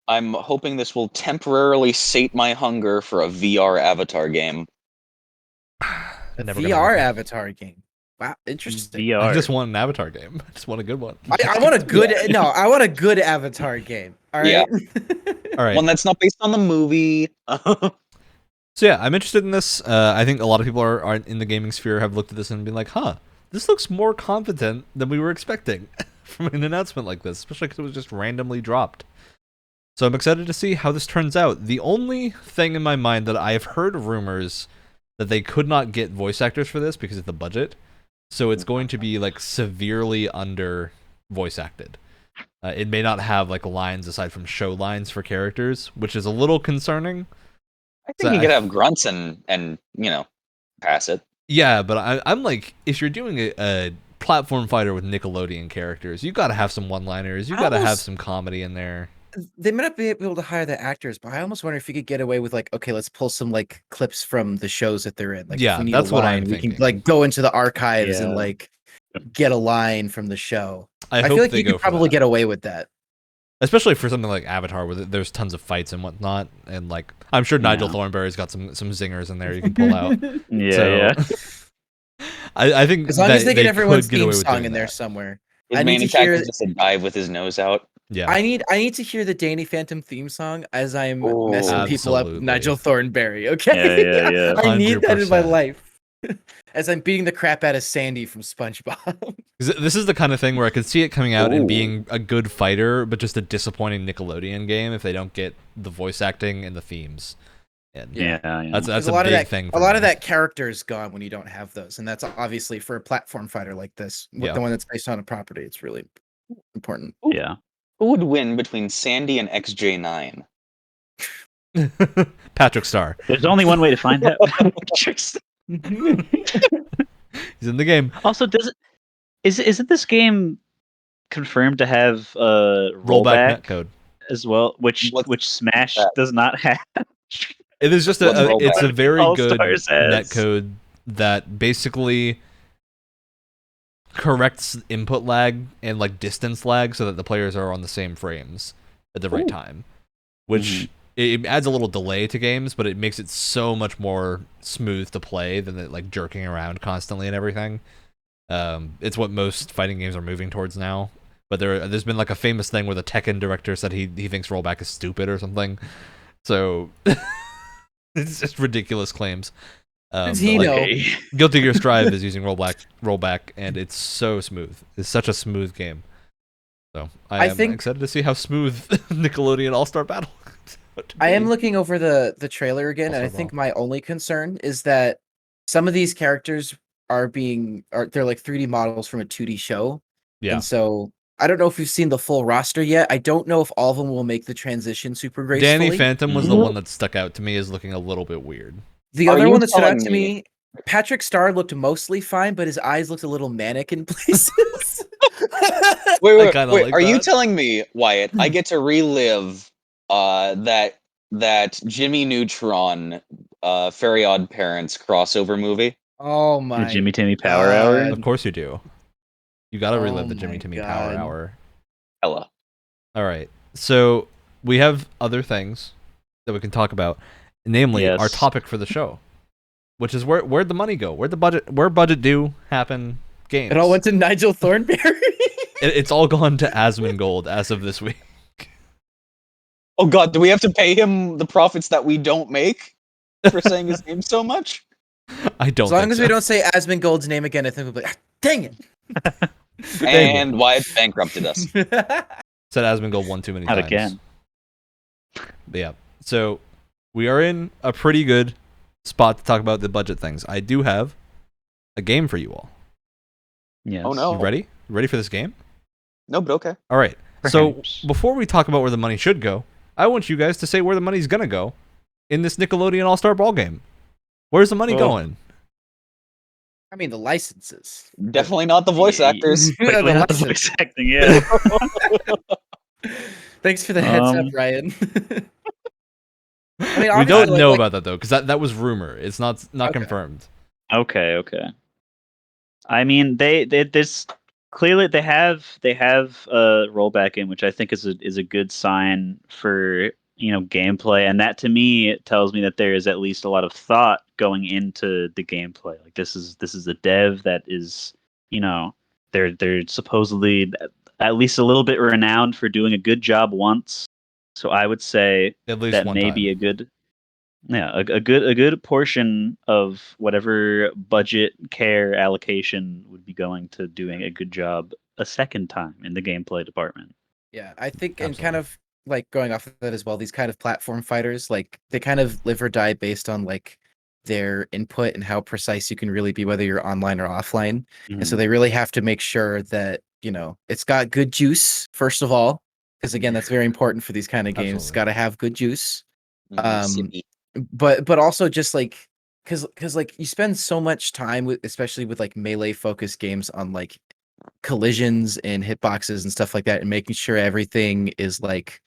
I'm hoping this will temporarily sate my hunger for a VR Avatar game. A VR Avatar game. Wow, interesting. VR. I just want an Avatar game. I just want a good one. I want a good I want a good Avatar game. All right. Yeah. All right. One that's not based on the movie. So yeah, I'm interested in this. I think a lot of people are in the gaming sphere have looked at this and been like, huh, this looks more competent than we were expecting from an announcement like this, especially because it was just randomly dropped. So I'm excited to see how this turns out. The only thing in my mind that I have heard rumors that they could not get voice actors for this because of the budget. So it's going to be like severely under voice acted. It may not have like lines aside from show lines for characters, which is a little concerning. I think you could have grunts and pass it. Yeah, but I'm like, if you're doing a platform fighter with Nickelodeon characters, you got to have some one-liners. You got to have some comedy in there. They might not be able to hire the actors, but I almost wonder if you could get away with like, okay, let's pull some like clips from the shows that they're in. Like, yeah, if we need that's a line, what I'm we thinking. can like go into the archives and like get a line from the show. I feel like you could probably get away with that. Especially for something like Avatar, where there's tons of fights and whatnot, and like I'm sure Nigel Thornberry's got some zingers in there you can pull out. Yeah. I think as long as they get everyone's theme song in there somewhere. His main attack is just a dive with his nose out. Yeah, I need to hear the Danny Phantom theme song as I'm messing people up. Nigel Thornberry, okay? Yeah. I need that in my life. As I'm beating the crap out of Sandy from SpongeBob. This is the kind of thing where I could see it coming out and being a good fighter, but just a disappointing Nickelodeon game if they don't get the voice acting and the themes. And that's a big thing. A lot of that character is gone when you don't have those, and that's obviously for a platform fighter like this, the one that's based on a property. It's really important. Yeah. Who would win between Sandy and XJ9? Patrick Star. There's only one way to find out. He's in the game. Also, isn't this game confirmed to have rollback netcode as well, which Smash does not have? It is just it's a very good netcode that basically corrects input lag and like distance lag so that the players are on the same frames at the right time, which it adds a little delay to games, but it makes it so much more smooth to play than it, like jerking around constantly and everything. It's what most fighting games are moving towards now. But there's been like a famous thing where the Tekken director said he thinks rollback is stupid or something. So it's just ridiculous claims. Guilty Gear Strive is using rollback, and it's so smooth. It's such a smooth game. So I am excited to see how smooth Nickelodeon All-Star Battle. I am looking over the trailer again, and I think my only concern is that some of these characters they're like 3D models from a 2D show. Yeah. And so I don't know if we've seen the full roster yet. I don't know if all of them will make the transition super gracefully. Danny Phantom was the one that stuck out to me as looking a little bit weird. The other one that stood out to me, Patrick Star looked mostly fine, but his eyes looked a little manic in places. Wait, are you telling me, Wyatt, I get to relive that Jimmy Neutron Fairy Odd Parents crossover movie? Oh my! The Jimmy Timmy Power Hour. Of course you do. You got to relive the Jimmy Timmy Power Hour. Hella. All right. So we have other things that we can talk about, namely our topic for the show, which is where'd the money go? Where budget do happen games? It all went to Nigel Thornberry. It's all gone to Asmongold as of this week. Oh God, do we have to pay him the profits that we don't make for saying his name so much? I don't. As long as we don't say Asmongold's name again, I think we'll be like, dang it. And Wyatt bankrupted us. Said Asmongold one too many times. Again. But yeah. So we are in a pretty good spot to talk about the budget things. I do have a game for you all. Yes. Oh no. You ready? You ready for this game? No, but okay. All right. So before we talk about where the money should go, I want you guys to say where the money's gonna go in this Nickelodeon All-Star Brawl game. Where's the money going? I mean, the licenses. Definitely not the voice actors. Clearly not the voice acting, yeah. Thanks for the heads up, Ryan. I mean, we don't obviously, know like- about that though, because that was rumor. It's not Okay. confirmed. Okay. I mean, there's clearly they have a rollback in, which I think is a good sign for gameplay, and that to me tells me that there is at least a lot of thought going into the gameplay. Like this is a dev that is they're supposedly at least a little bit renowned for doing a good job once. So I would say At least that one may time. be a good portion of whatever budget care allocation would be going to doing a good job a second time in the gameplay department. Yeah, I think, and Absolutely. kind of like going off of that as well, these kind of platform fighters, like they kind of live or die based on like their input and how precise you can really be, whether you're online or offline. And so they really have to make sure that, it's got good juice, first of all, because again, that's very important for these kind of games. It's Absolutely. got to have good juice. Sippy. But also just like because like you spend so much time with, especially with like melee focused games, on like collisions and hitboxes and stuff like that, and making sure everything is like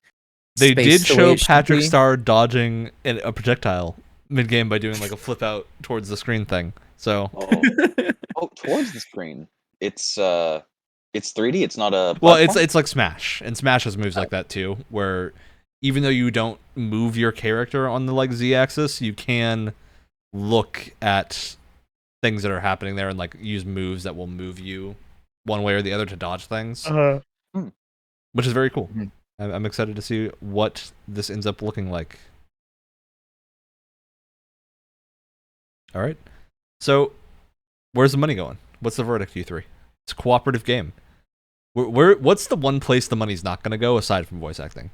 They did spaced the way show it should Patrick be. Star dodging a projectile mid-game by doing like a flip out towards the screen thing. So, Towards the screen. It's 3D. It's not a. well, platform? it's like Smash, and Smash has moves like that too, where even though you don't move your character on the like Z-axis, you can look at things that are happening there and like use moves that will move you one way or the other to dodge things, which is very cool. Mhm. I'm excited to see what this ends up looking like. All right. So, where's the money going? What's the verdict, you three? It's a cooperative game. What's the one place the money's not going to go aside from voice acting?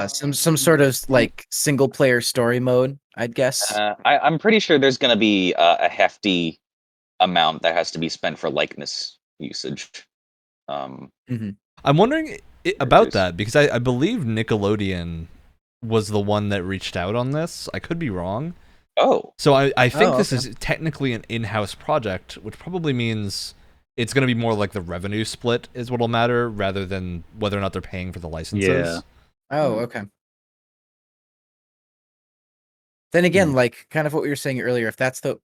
Some sort of like single player story mode, I'd guess. I'm pretty sure there's going to be a hefty amount that has to be spent for likeness usage. I'm wondering about Characters. that because I believe Nickelodeon was the one that reached out on this. I could be wrong. Oh. So I think this okay. is technically an in-house project, which probably means it's going to be more like the revenue split is what'll matter rather than whether or not they're paying for the licenses. Yeah. Oh, okay. Then again, like kind of what we were saying earlier, if that's the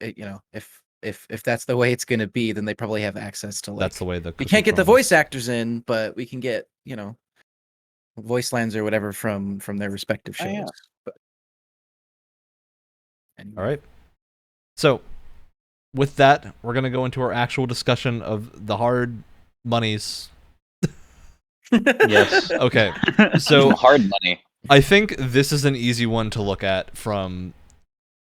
if that's the way it's gonna be, then they probably have access to like That's the way the we can't get the cookie voice actors in, but we can get, voice lines or whatever from their respective shows. Oh, yeah. But anyway. All right. So, with that, we're going to go into our actual discussion of the hard monies. Yes. Okay. So, Hard money. I think this is an easy one to look at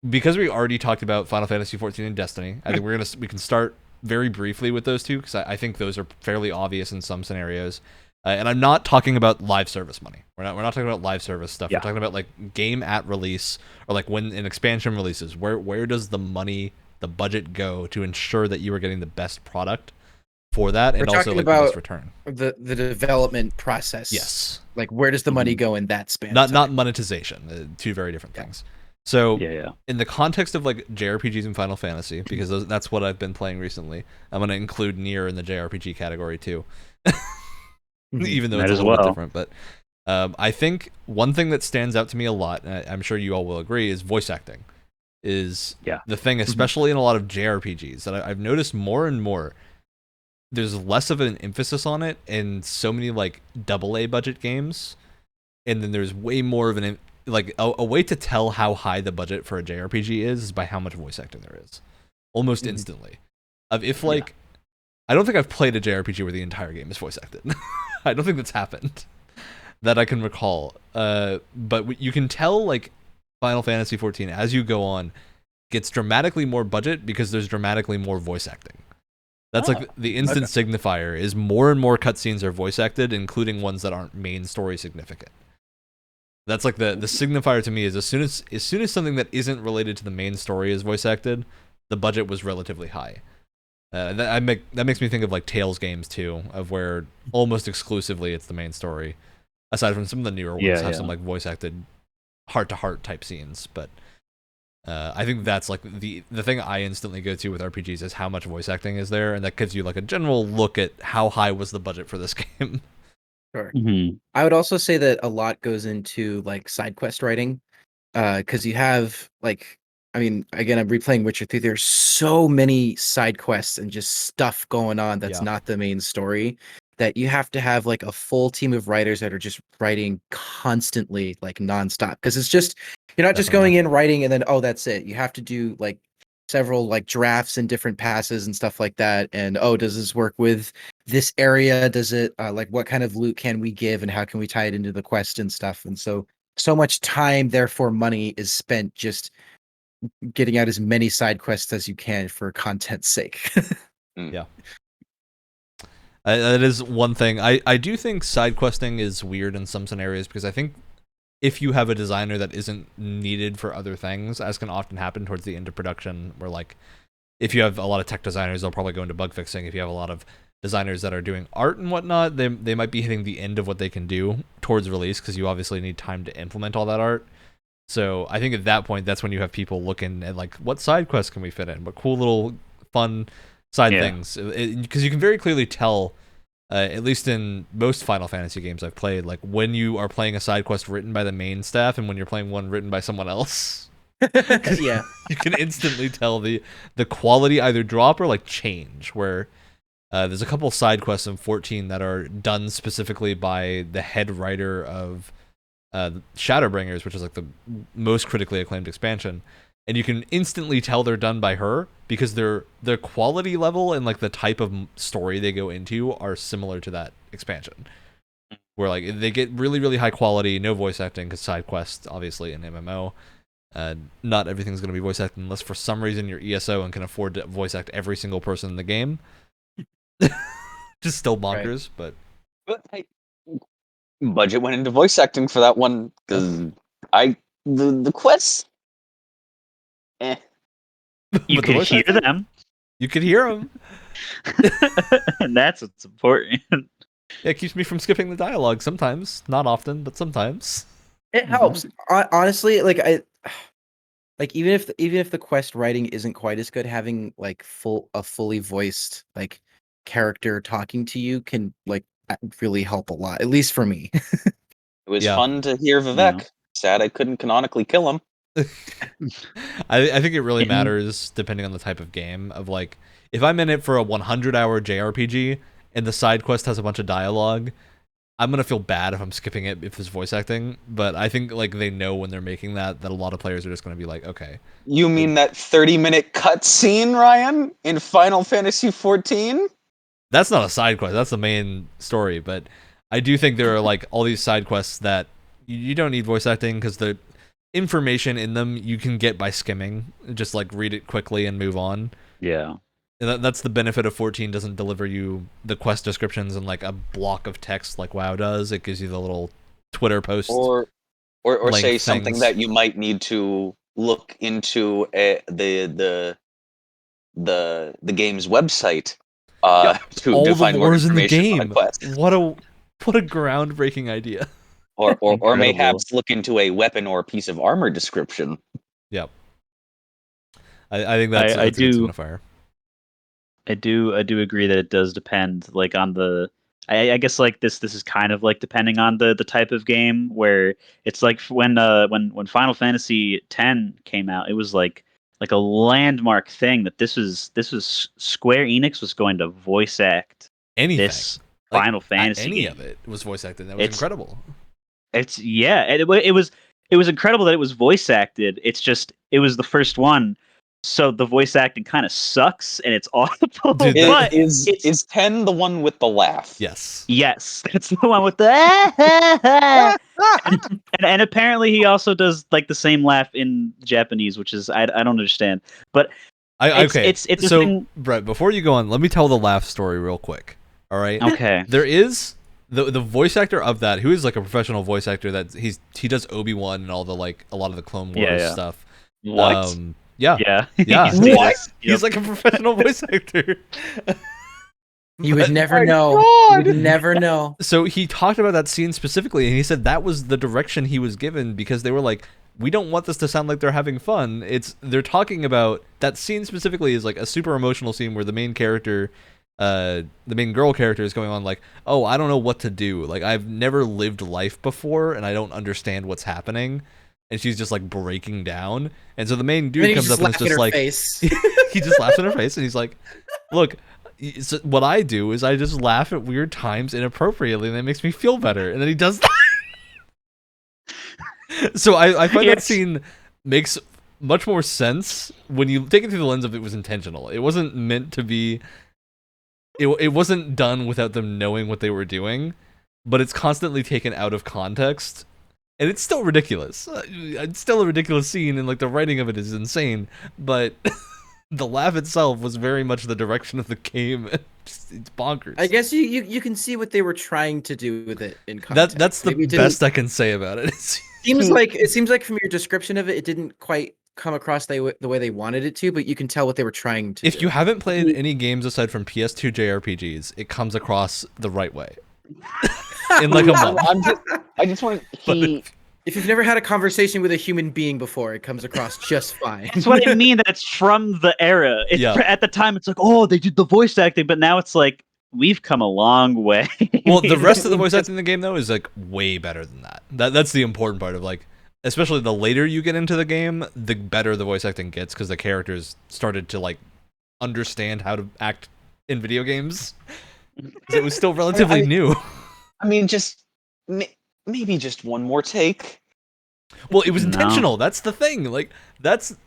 because we already talked about Final Fantasy XIV and Destiny. I think we can start very briefly with those two because I think those are fairly obvious in some scenarios. And I'm not talking about live service money. We're not talking about live service stuff. Yeah. We're talking about like game at release or like when an expansion releases. Where does the money, the budget go to ensure that you are getting the best product for that and We're also talking like the about best return? the development process. Yes. Like where does the money go in that span? Not monetization. Two very different things. So Yeah. in the context of like JRPGs and Final Fantasy, because that's what I've been playing recently, I'm going to include Nier in the JRPG category too. Even though Might it's a as little bit well. different. But I think one thing that stands out to me a lot, and I'm sure you all will agree, is voice acting. Is the thing, especially in a lot of JRPGs, that I've noticed more and more. There's less of an emphasis on it in so many like AA budget games, and then there's way more of a way to tell how high the budget for a JRPG is by how much voice acting there is, almost instantly. I don't think I've played a JRPG where the entire game is voice acted. I don't think that's happened that I can recall. But you can tell like Final Fantasy XIV as you go on gets dramatically more budget because there's dramatically more voice acting. That's like the instant signifier is more and more cutscenes are voice acted, including ones that aren't main story significant. That's like the signifier to me is as soon as something that isn't related to the main story is voice acted, the budget was relatively high. That makes me think of like Tales games too, of where almost exclusively it's the main story, aside from some of the newer ones have some like voice acted heart to heart type scenes. But I think that's like the thing I instantly go to with RPGs is how much voice acting is there, and that gives you like a general look at how high was the budget for this game. Sure. Mm-hmm. I would also say that a lot goes into like side quest writing, because you have like, I mean, again, I'm replaying Witcher 3. There's so many side quests and just stuff going on that's Yeah. not the main story, that you have to have like a full team of writers that are just writing constantly, like nonstop. Because it's just, you're not just going in writing and then, oh, that's it. You have to do like several like drafts and different passes and stuff like that. And oh, does this work with this area? Does it like what kind of loot can we give and how can we tie it into the quest and stuff? And so much time, therefore money, is spent just getting out as many side quests as you can for content's sake. Yeah. That is one thing. I do think side questing is weird in some scenarios, because I think if you have a designer that isn't needed for other things, as can often happen towards the end of production, where like if you have a lot of tech designers, they'll probably go into bug fixing. If you have a lot of designers that are doing art and whatnot, they might be hitting the end of what they can do towards release, because you obviously need time to implement all that art. So I think at that point, that's when you have people looking at like, what side quests can we fit in? What cool little fun side things? Because you can very clearly tell, at least in most Final Fantasy games I've played, like when you are playing a side quest written by the main staff and when you're playing one written by someone else. Yeah, you can instantly tell the quality either drop or like change. Where there's a couple side quests in 14 that are done specifically by the head writer of Shadowbringers, which is like the most critically acclaimed expansion, and you can instantly tell they're done by her, because their quality level and like the type of story they go into are similar to that expansion, where like they get really, really high quality, no voice acting, because side quests obviously in MMO, not everything's going to be voice acted unless for some reason you're ESO and can afford to voice act every single person in the game. Just still bonkers. But hey, budget went into voice acting for that one, because the quests, You could hear them. You could hear them. And that's what's important. Yeah, it keeps me from skipping the dialogue sometimes. Not often, but sometimes. it helps. Honestly, like even if the quest writing isn't quite as good, having like a fully voiced like character talking to you can like really help a lot, at least for me. it was fun to hear Vivek. Yeah. Sad I couldn't canonically kill him. I think it really matters depending on the type of game. Of like, if I'm in it for a 100-hour JRPG and the side quest has a bunch of dialogue, I'm gonna feel bad if I'm skipping it if there's voice acting. But I think like they know when they're making that a lot of players are just gonna be like, okay. You mean that 30-minute cutscene, Ryan, in Final Fantasy XIV? That's not a side quest. That's the main story. But I do think there are like all these side quests that you don't need voice acting, because the information in them you can get by skimming. Just like read it quickly and move on. Yeah. And that's the benefit of 14. Doesn't deliver you the quest descriptions in like a block of text like WoW does. It gives you the little Twitter posts or say something things that you might need to look into the game's website to all define the more lores in the information on game. quests. What a groundbreaking idea. Or mayhaps look into a weapon or piece of armor description. Yep. I think that's a good signifier. I do agree that it does depend, like on the. I guess like this is kind of like depending on the type of game, where it's like when Final Fantasy X came out, it was like a landmark thing that this was Square Enix was going to voice act anything. This Final Fantasy any game. of it was voice acted. That was incredible. It was incredible that it was voice acted. It's just it was the first one. So the voice acting kind of sucks and it's awful. Dude, but is 10 the one with the laugh? Yes. Yes, that's the one with the and apparently he also does like the same laugh in Japanese, which is I don't understand. But it's so thing... Brett, before you go on, let me tell the laugh story real quick. All right. Okay. There is the voice actor of that, who is like a professional voice actor, that he does Obi-Wan and all the like a lot of the Clone Wars stuff. What? Yeah. Yeah. Yeah. What? He's like a professional voice actor. You would never know. You would never know. So he talked about that scene specifically, and he said that was the direction he was given because they were like, we don't want this to sound like they're having fun. They're talking about that scene specifically is like a super emotional scene where the main character, the main girl character is going on like, oh, I don't know what to do. Like, I've never lived life before, and I don't understand what's happening. And she's just like breaking down. And so the main dude comes up and is just like, he just laughs in her face, and he's like, look, so what I do is I just laugh at weird times inappropriately, and that makes me feel better. And then he does that. So I find that scene makes much more sense when you take it through the lens of it was intentional. It wasn't meant to be. It wasn't done without them knowing what they were doing, but it's constantly taken out of context, and it's still ridiculous. It's still a ridiculous scene, and like the writing of it is insane, but the laugh itself was very much the direction of the game. It's bonkers. I guess you can see what they were trying to do with it in context. That's the best I can say about it. It seems like from your description of it, it didn't quite come across the way they wanted it to, but you can tell what they were trying to do. If you haven't played any games aside from PS2 JRPGs, it comes across the right way. In like a month. I just want If you've never had a conversation with a human being before, it comes across just fine. That's what I mean, that it's from the era. At the time, it's like, oh, they did the voice acting, but now it's like, we've come a long way. Well, the rest of the voice acting in the game, though, is like way better than that. That's the important part of like, especially the later you get into the game, the better the voice acting gets because the characters started to like understand how to act in video games. It was still relatively new. I mean, just maybe just one more take. Well, it was intentional. That's the thing. Like,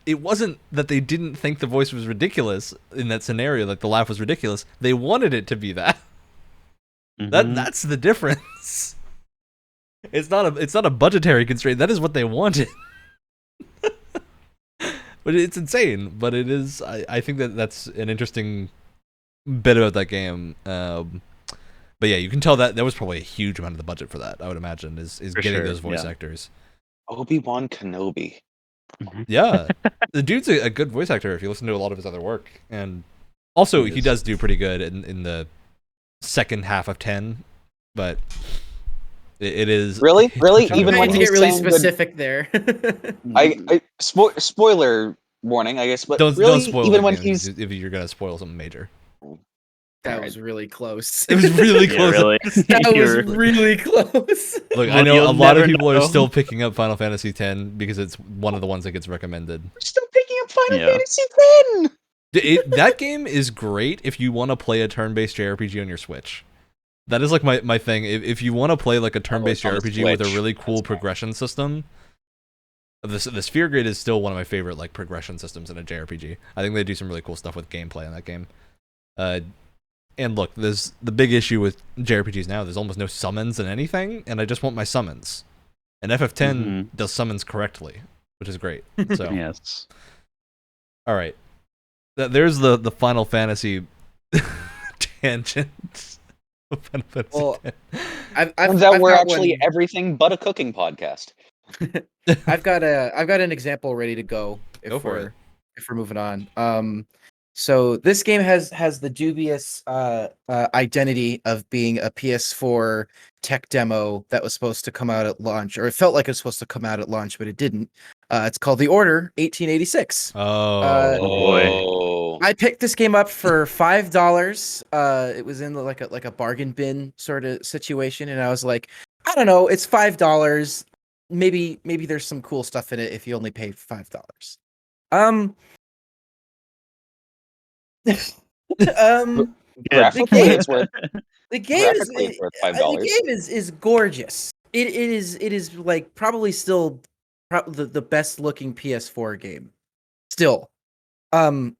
it wasn't that they didn't think the voice was ridiculous in that scenario. Like, the laugh was ridiculous. They wanted it to be that. That's the difference. It's not a budgetary constraint. That is what they wanted. But it's insane. But it is. I think that's an interesting bit about that game. But yeah, you can tell that there was probably a huge amount of the budget for that. I would imagine is getting those voice actors. Obi-Wan Kenobi. Yeah, the dude's a good voice actor if you listen to a lot of his other work, and also he does do pretty good in the second half of 10. But it is really even when you get really specific there. Spoiler warning, I guess, but don't spoil even when if you're gonna spoil something major. That was really close. It was really close. Really. That was really close. Look, I know a lot of people are still picking up Final Fantasy X because it's one of the ones that gets recommended. We're still picking up Final Fantasy X! That game is great if you want to play a turn-based JRPG on your Switch. That is like my thing. If you want to play like a turn-based JRPG with a really cool progression system, the Sphere Grid is still one of my favorite like progression systems in a JRPG. I think they do some really cool stuff with gameplay in that game. And look, there's the big issue with JRPGs now. There's almost no summons in anything, and I just want my summons. And FF10 does summons correctly, which is great. So yes. All right. There's the Final Fantasy tangent. Final Fantasy well, turns out we're actually everything but a cooking podcast. I've got an example ready to go. If we're moving on. So this game has the dubious identity of being a PS4 tech demo that was supposed to come out at launch, or it felt like it was supposed to come out at launch, but it didn't. It's called The Order 1886. Oh boy! I picked this game up for $5. It was in like a bargain bin sort of situation, and I was like, I don't know, it's $5. Maybe there's some cool stuff in it if you only pay $5. The game is gorgeous. It is like probably still the best looking PS4 game. Still, the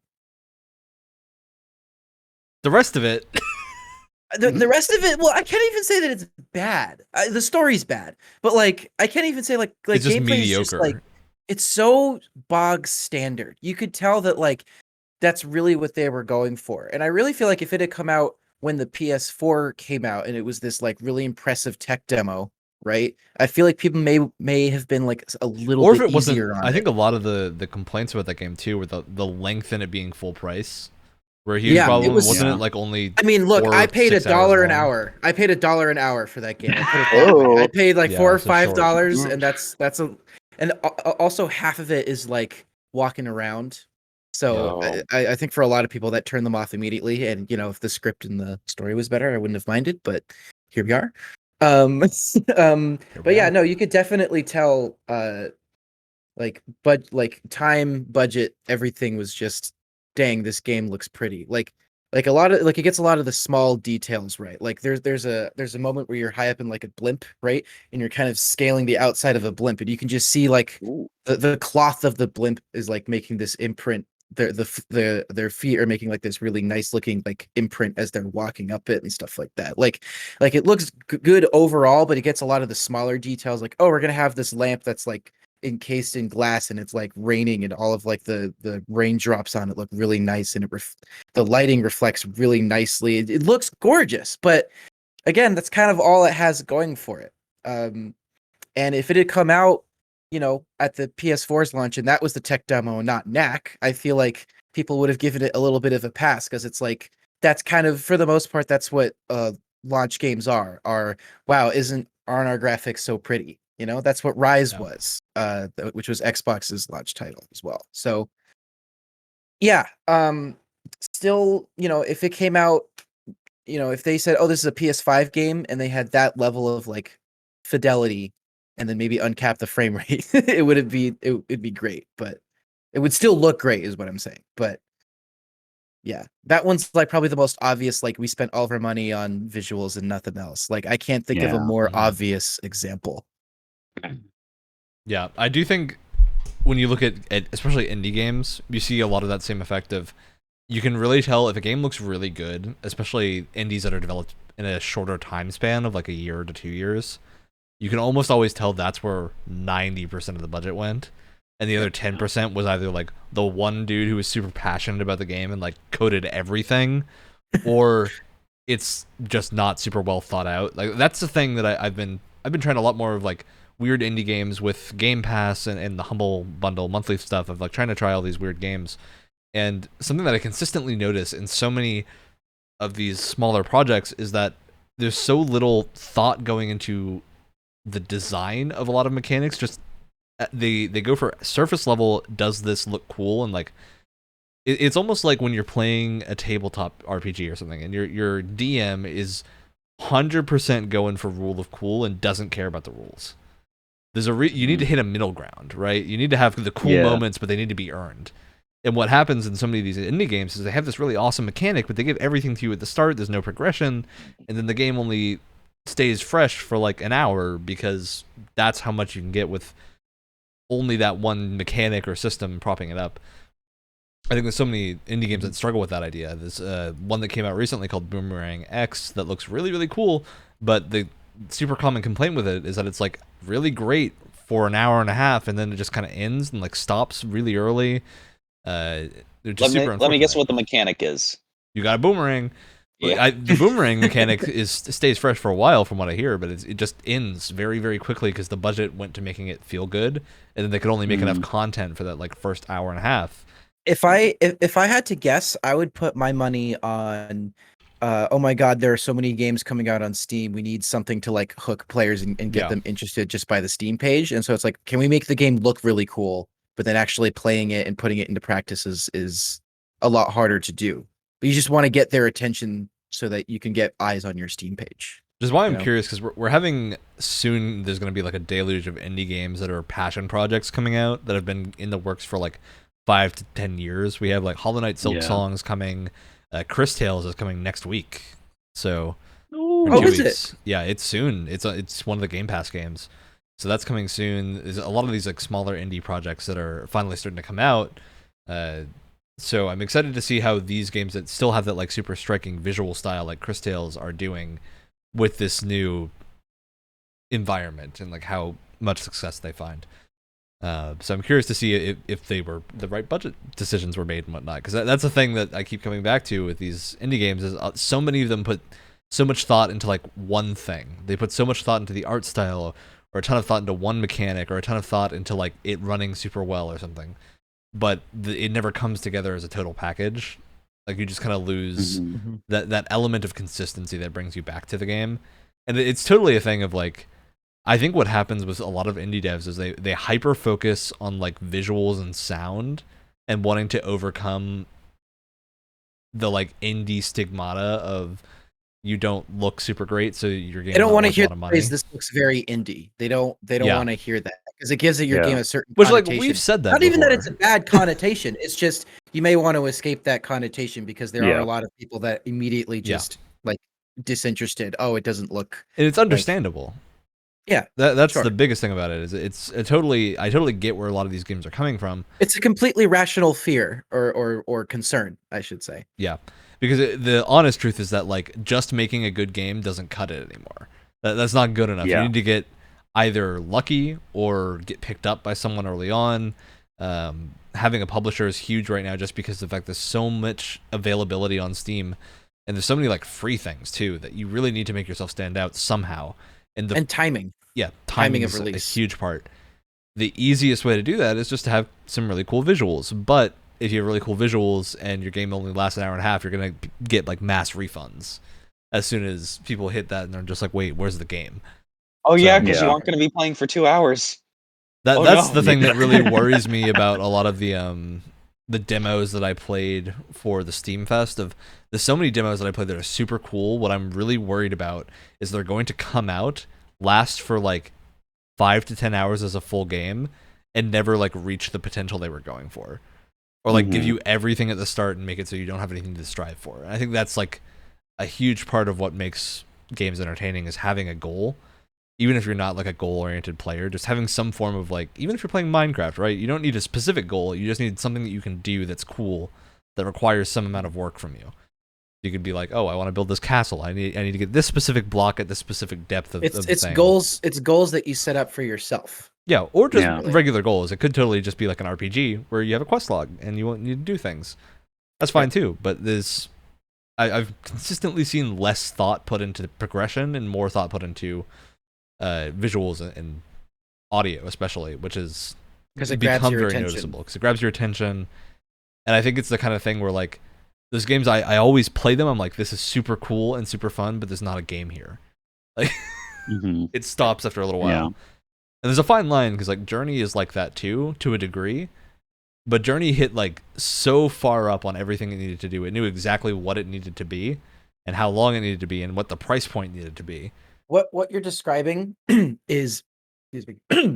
rest of it. The rest of it, well, I can't even say that it's bad. The story's bad, but like I can't even say like it's just gameplay mediocre. is just, like, it's so bog standard. You could tell that like that's really what they were going for. And I really feel like if it had come out when the PS4 came out and it was this like really impressive tech demo, right? I feel like people may have been like a little bit easier on it. I think a lot of the complaints about that game too were the length in it being full price. Where a huge Yeah, problem it was- wasn't Yeah. it like only? I mean, look, 4 I or paid 6 $1 an long? hour. I paid $1 an hour for that game. I put it that way. I paid like Yeah, $4 or so short. $5, and that's and also half of it is like walking around. So Yo. I think for a lot of people that turned them off immediately. And you know, if the script and the story was better, I wouldn't have minded. But here we are. But yeah, no, you could definitely tell. Like time, budget, everything was just, dang, this game looks pretty. Like a lot of like it gets a lot of the small details right. Like there's a moment where you're high up in like a blimp, right? And you're kind of scaling the outside of a blimp, and you can just see like the cloth of the blimp is like making this imprint. Their feet are making like this really nice looking like imprint as they're walking up it and stuff like that. Like it looks good overall, but it gets a lot of the smaller details. Like, oh, we're gonna have this lamp that's like encased in glass and it's like raining, and all of like the raindrops on it look really nice, and the lighting reflects really nicely. It looks gorgeous, but again, that's kind of all it has going for it. And if it had come out, you know, at the PS4's launch and that was the tech demo and not knack, I feel like people would have given it a little bit of a pass, because it's like that's kind of, for the most part, that's what launch games are wow, aren't our graphics so pretty? You know, that's what Rise was, which was Xbox's launch title as well. So yeah, still, you know, if it came out, you know, if they said, oh, this is a PS5 game, and they had that level of like fidelity, and then maybe uncap the frame rate, it'd be great. But it would still look great, is what I'm saying. But yeah, that one's like probably the most obvious. Like, we spent all of our money on visuals and nothing else. Like, I can't think of a more obvious example. Yeah, I do think when you look at especially indie games, you see a lot of that same effect of, you can really tell if a game looks really good, especially indies that are developed in a shorter time span of like a year to 2 years. You can almost always tell that's where 90% of the budget went, and the other 10% was either like the one dude who was super passionate about the game and like coded everything, or it's just not super well thought out. Like, that's the thing that I've been trying a lot more of, like weird indie games with Game Pass and the Humble Bundle monthly stuff, of like trying to try all these weird games. And something that I consistently notice in so many of these smaller projects is that there's so little thought going into the design of a lot of mechanics. Just they go for surface level, does this look cool? And like it's almost like when you're playing a tabletop RPG or something, and your DM is 100% going for rule of cool and doesn't care about the rules. There's you need to hit a middle ground, right? You need to have the cool moments, but they need to be earned. And what happens in so many of these indie games is they have this really awesome mechanic, but they give everything to you at the start. There's no progression, and then the game only stays fresh for like an hour, because that's how much you can get with only that one mechanic or system propping it up. I think there's so many indie games that struggle with that idea. There's one that came out recently called Boomerang X that looks really, really cool, but the super common complaint with it is that it's like really great for an hour and a half, and then it just kind of ends and like stops really early. They're just Let me guess what the mechanic is. You got a boomerang. Yeah. The boomerang mechanic stays fresh for a while, from what I hear, but it just ends very, very quickly because the budget went to making it feel good, and then they could only make enough content for that like first hour and a half. If I had to guess, I would put my money on, oh my god, there are so many games coming out on Steam. We need something to like hook players and get them interested just by the Steam page. And so it's like, can we make the game look really cool, but then actually playing it and putting it into practice is a lot harder to do. But you just want to get their attention so that you can get eyes on your Steam page. Which is why I'm curious, because we're having soon, there's going to be like a deluge of indie games that are passion projects coming out that have been in the works for like 5 to 10 years. We have like Hollow Knight Silk Songs coming. Chris Tales is coming next week. So, is it? Yeah, it's soon. It's one of the Game Pass games. So that's coming soon. There's a lot of these like smaller indie projects that are finally starting to come out. So I'm excited to see how these games that still have that like super striking visual style like Chris Tales are doing with this new environment, and like how much success they find. So I'm curious to see if they were the right budget decisions were made and whatnot, because that's the thing that I keep coming back to with these indie games is so many of them put so much thought into like one thing. They put so much thought into the art style, or a ton of thought into one mechanic, or a ton of thought into like it running super well or something, but it never comes together as a total package. Like you just kind of lose Mm-hmm. that element of consistency that brings you back to the game. And it's totally a thing of like, I think what happens with a lot of indie devs is they hyper focus on like visuals and sound and wanting to overcome the like indie stigmata of you don't look super great, so your game. They don't want to hear the phrase, "This looks very indie." They don't Yeah. want to hear that because it gives your game a certain Which, like, connotation. we've said that Not even that before. it's a bad connotation. It's just you may want to escape that connotation because there are a lot of people that immediately just like disinterested. Oh, it doesn't look. And it's understandable. Yeah, that's sure. the biggest thing about it. Is it's I totally get where a lot of these games are coming from. It's a completely rational fear or concern, I should say. Yeah, because the honest truth is that like just making a good game doesn't cut it anymore. That's not good enough. Yeah. You need to get either lucky or get picked up by someone early on. Having a publisher is huge right now, just because of the fact there's so much availability on Steam, and there's so many like free things too that you really need to make yourself stand out somehow. And timing. Yeah, timing of is release. a huge part. The easiest way to do that is just to have some really cool visuals. But if you have really cool visuals and your game only lasts an hour and a half, you're going to get like mass refunds as soon as people hit that and they're just like, wait, where's the game? Oh, So- yeah, because you aren't going to be playing for 2 hours. That's no. the thing that really worries me about a lot of the demos that I played for the Steam Fest. There's so many demos that I played that are super cool. What I'm really worried about is they're going to come out, last for like 5 to 10 hours as a full game, and never like reach the potential they were going for, or like give you everything at the start and make it so you don't have anything to strive for. And I think that's like a huge part of what makes games entertaining, is having a goal. Even if you're not like a goal-oriented player, just having some form of like, even if you're playing Minecraft, right? You don't need a specific goal. You just need something that you can do that's cool, that requires some amount of work from you. You could be like, oh, I want to build this castle. I need to get this specific block at this specific depth of the It's thing. goals. It's goals that you set up for yourself. Yeah, or just regular goals. It could totally just be like an RPG where you have a quest log and you need to do things. That's fine too. But I've consistently seen less thought put into progression and more thought put into visuals and audio, especially, which is because it grabs your very attention. noticeable. Because it grabs your attention, and I think it's the kind of thing where like those games, I always play them. I'm like, this is super cool and super fun, but there's not a game here. Like, it stops after a little while. Yeah. And there's a fine line, because like Journey is like that too, to a degree. But Journey hit like so far up on everything it needed to do. It knew exactly what it needed to be, and how long it needed to be, and what the price point needed to be. What you're describing is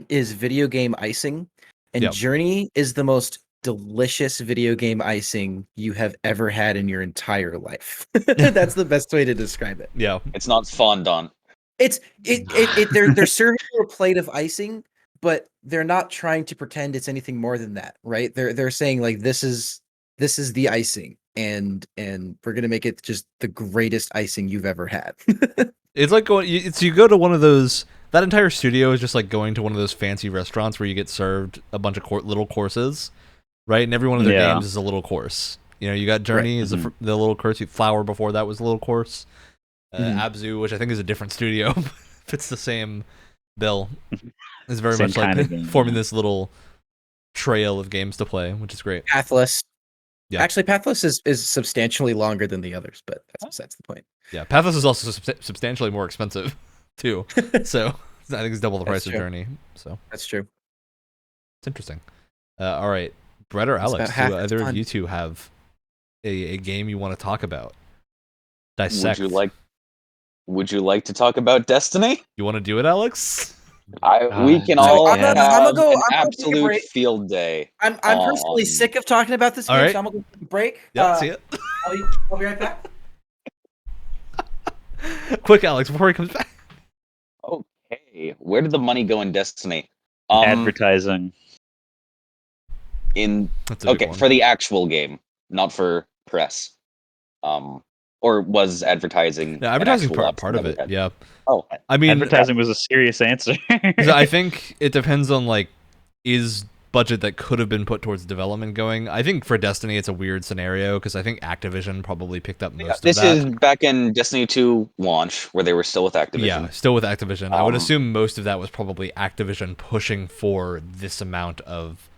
video game icing, and Journey is the most delicious video game icing you have ever had in your entire life. That's the best way to describe it. Yeah, it's not fondant. They're serving you a plate of icing, but they're not trying to pretend it's anything more than that, right? They're saying like this is the icing, and we're gonna make it just the greatest icing you've ever had. It's like you go to one of those. That entire studio is just like going to one of those fancy restaurants where you get served a bunch of little courses, right? And every one of their games is a little course. You know, you got Journey is the little course. Flower before that was a little course. Abzu, which I think is a different studio, fits the same bill. Is very much like forming this little trail of games to play, which is great. Pathless. Yeah. Actually, Pathless is substantially longer than the others, but that's the point. Yeah, Pathless is also substantially more expensive, too. So I think it's double the price of Journey. So that's true. It's interesting. All right, Brett or Alex, do either of you two have a game you want to talk about? Dissect. Would you like to talk about Destiny? You want to do it, Alex? We can all have I'm gonna an absolute field day. I'm personally sick of talking about this game, so I'm gonna go take a break. Yeah, see it. I'll be right back. Quick, Alex, before he comes back. Okay, where did the money go in Destiny? Advertising. For the actual game, not for press. Or was advertising? Yeah, advertising part of it. Yeah. Oh, I mean, advertising was a serious answer. I think it depends on like, is budget that could have been put towards development going. I think for Destiny it's a weird scenario because I think Activision probably picked up most of that. This is back in Destiny 2 launch where they were still with Activision. Yeah, still with Activision. I would assume most of that was probably Activision pushing for this amount of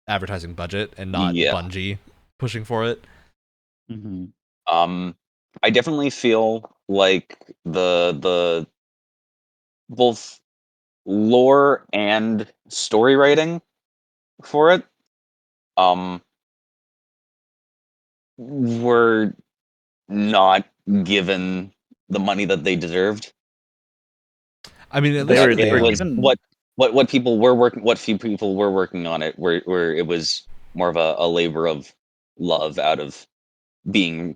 advertising budget and not Bungie pushing for it. Mm-hmm. I definitely feel like the both lore and story writing for it were not given the money that they deserved. I mean, at They least were It was given what people were working, what few people were working on it, where it was more of a labor of love out of being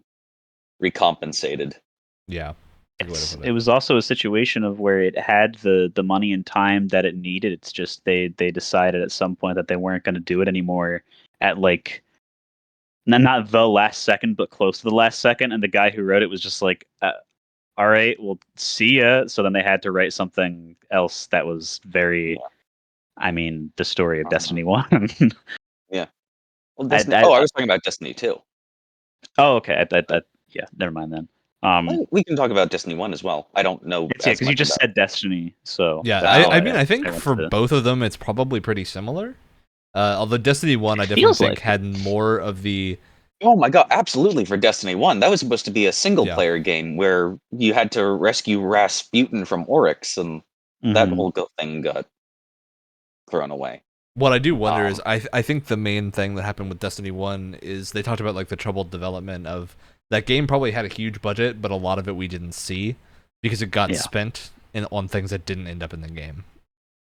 recompensated. yeah. Good way to put it it. was also a situation of where it had the money and time that it needed. It's just they decided at some point that they weren't going to do it anymore at like not the last second, but close to the last second. And the guy who wrote it was just like, all right, well, see ya. So then they had to write something else that was very, Yeah. I mean, the story of Uh-huh. Destiny 1. Yeah. Well, I, Destiny. I, I was talking about Destiny 2. oh, okay. Yeah, never mind then. We can talk about Destiny 1 as well. I don't know It's, yeah, as because you much just about said Destiny, so Yeah, that's why I mean, I think went for to- both of them, it's probably pretty similar. Although Destiny 1, I definitely feels think like had more of the Oh my god, absolutely for Destiny 1. That was supposed to be a single Yeah. player game where you had to rescue Rasputin from Oryx, and that Mhm. whole thing got thrown away. What I do wonder is, Um, I think the main thing that happened with Destiny 1 is they talked about like the troubled development of that game. Probably had a huge budget, but a lot of it we didn't see because it got Yeah. spent on things that didn't end up in the game.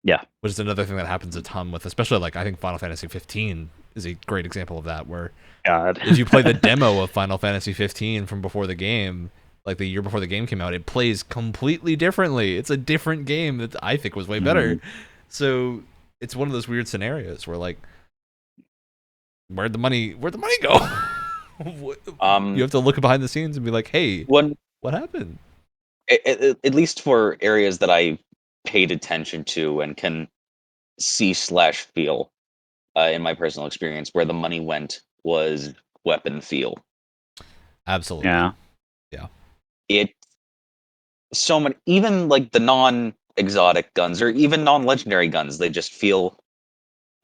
Yeah. Which is another thing that happens a ton with, especially like I think Final Fantasy 15 is a great example of that, where God. if you play the demo of Final Fantasy 15 from before the game, like the year before the game came out, it plays completely differently. It's a different game that I think was way better. So it's one of those weird scenarios where like, where'd the money go? You have to look behind the scenes and be like, hey, One, what happened? at least for areas that I paid attention to and can see/feel in my personal experience, where the money went was weapon feel. Absolutely. Yeah. It so many, even like the non-exotic guns or even non-legendary guns, they just feel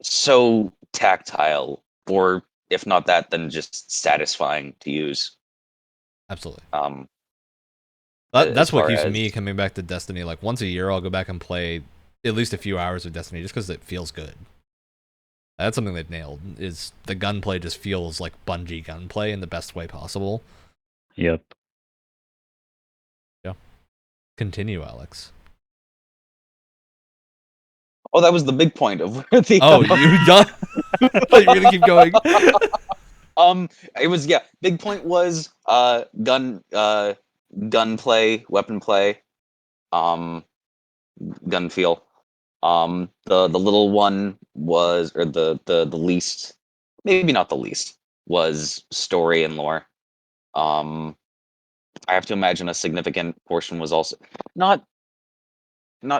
so tactile, or if not that, then just satisfying to use. Absolutely. As That's what far keeps as me coming back to Destiny. Like once a year, I'll go back and play at least a few hours of Destiny just because it feels good. That's something they've nailed. Is the gunplay just feels like Bungie gunplay in the best way possible. Yep. Yeah. Continue, Alex. oh, that was the big point of where the Oh, you done? I thought you were gonna keep going. It was, yeah, big point was gunplay, weapon play, gun feel. The little one was, or the least, maybe not the least, was story and lore. I have to imagine a significant portion was also not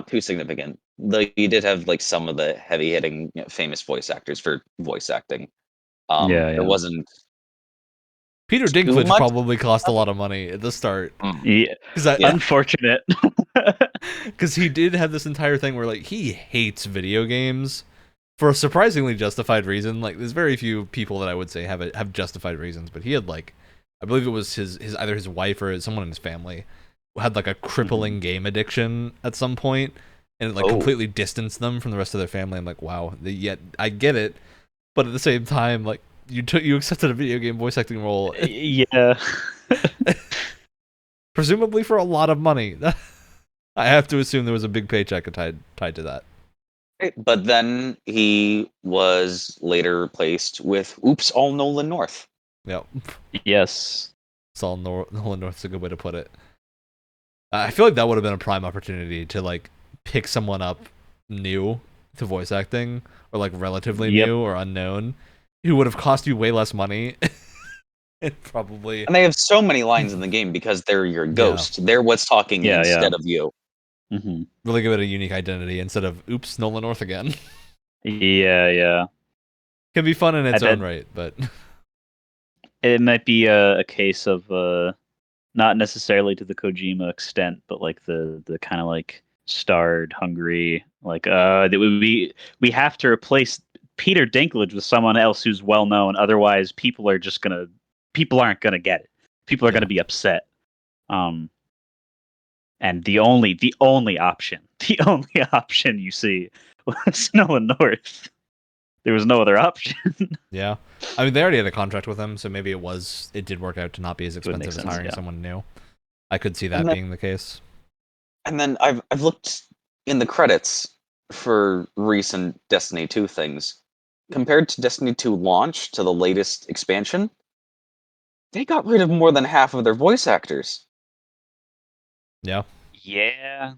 too significant. Though you did have like some of the heavy hitting famous voice actors for voice acting. Yeah. There wasn't Peter too Dinklage much. probably cost a lot of money at the start Yeah. because Yeah. Unfortunate. because he did have this entire thing where like he hates video games for a surprisingly justified reason. Like there's very few people that I would say have justified reasons, but he had like, I believe it was his either his wife or someone in his family had like a crippling game addiction at some point, and it like completely distanced them from the rest of their family. I'm like, wow, yet I get it, but at the same time, like you accepted a video game voice acting role, Yeah. presumably for a lot of money. I have to assume there was a big paycheck tied to that. But then he was later replaced with Oops All Nolan North. Yep. Yes. Saul Nolan North's a good way to put it. I feel like that would have been a prime opportunity to like pick someone up new to voice acting, or like relatively new or unknown, who would have cost you way less money. And probably. And they have so many lines in the game because they're your ghost. They're what's talking instead of you. Mm-hmm. Really give it a unique identity instead of oops, Nolan North again. Yeah. Can be fun in its own right, but it might be a case of not necessarily to the Kojima extent, but like the kind of like starred, hungry, like that would be, we have to replace Peter Dinklage with someone else who's well known. Otherwise, people are just gonna people aren't gonna get it. People are gonna be upset. And the only option you see was Nolan North. There was no other option. Yeah, I mean they already had a contract with him, so maybe it did work out to not be as expensive as hiring someone new. I could see that being the case. And then I've looked in the credits for recent Destiny 2 things. Compared to Destiny 2 launch to the latest expansion, they got rid of more than half of their voice actors. Yeah. Yeah.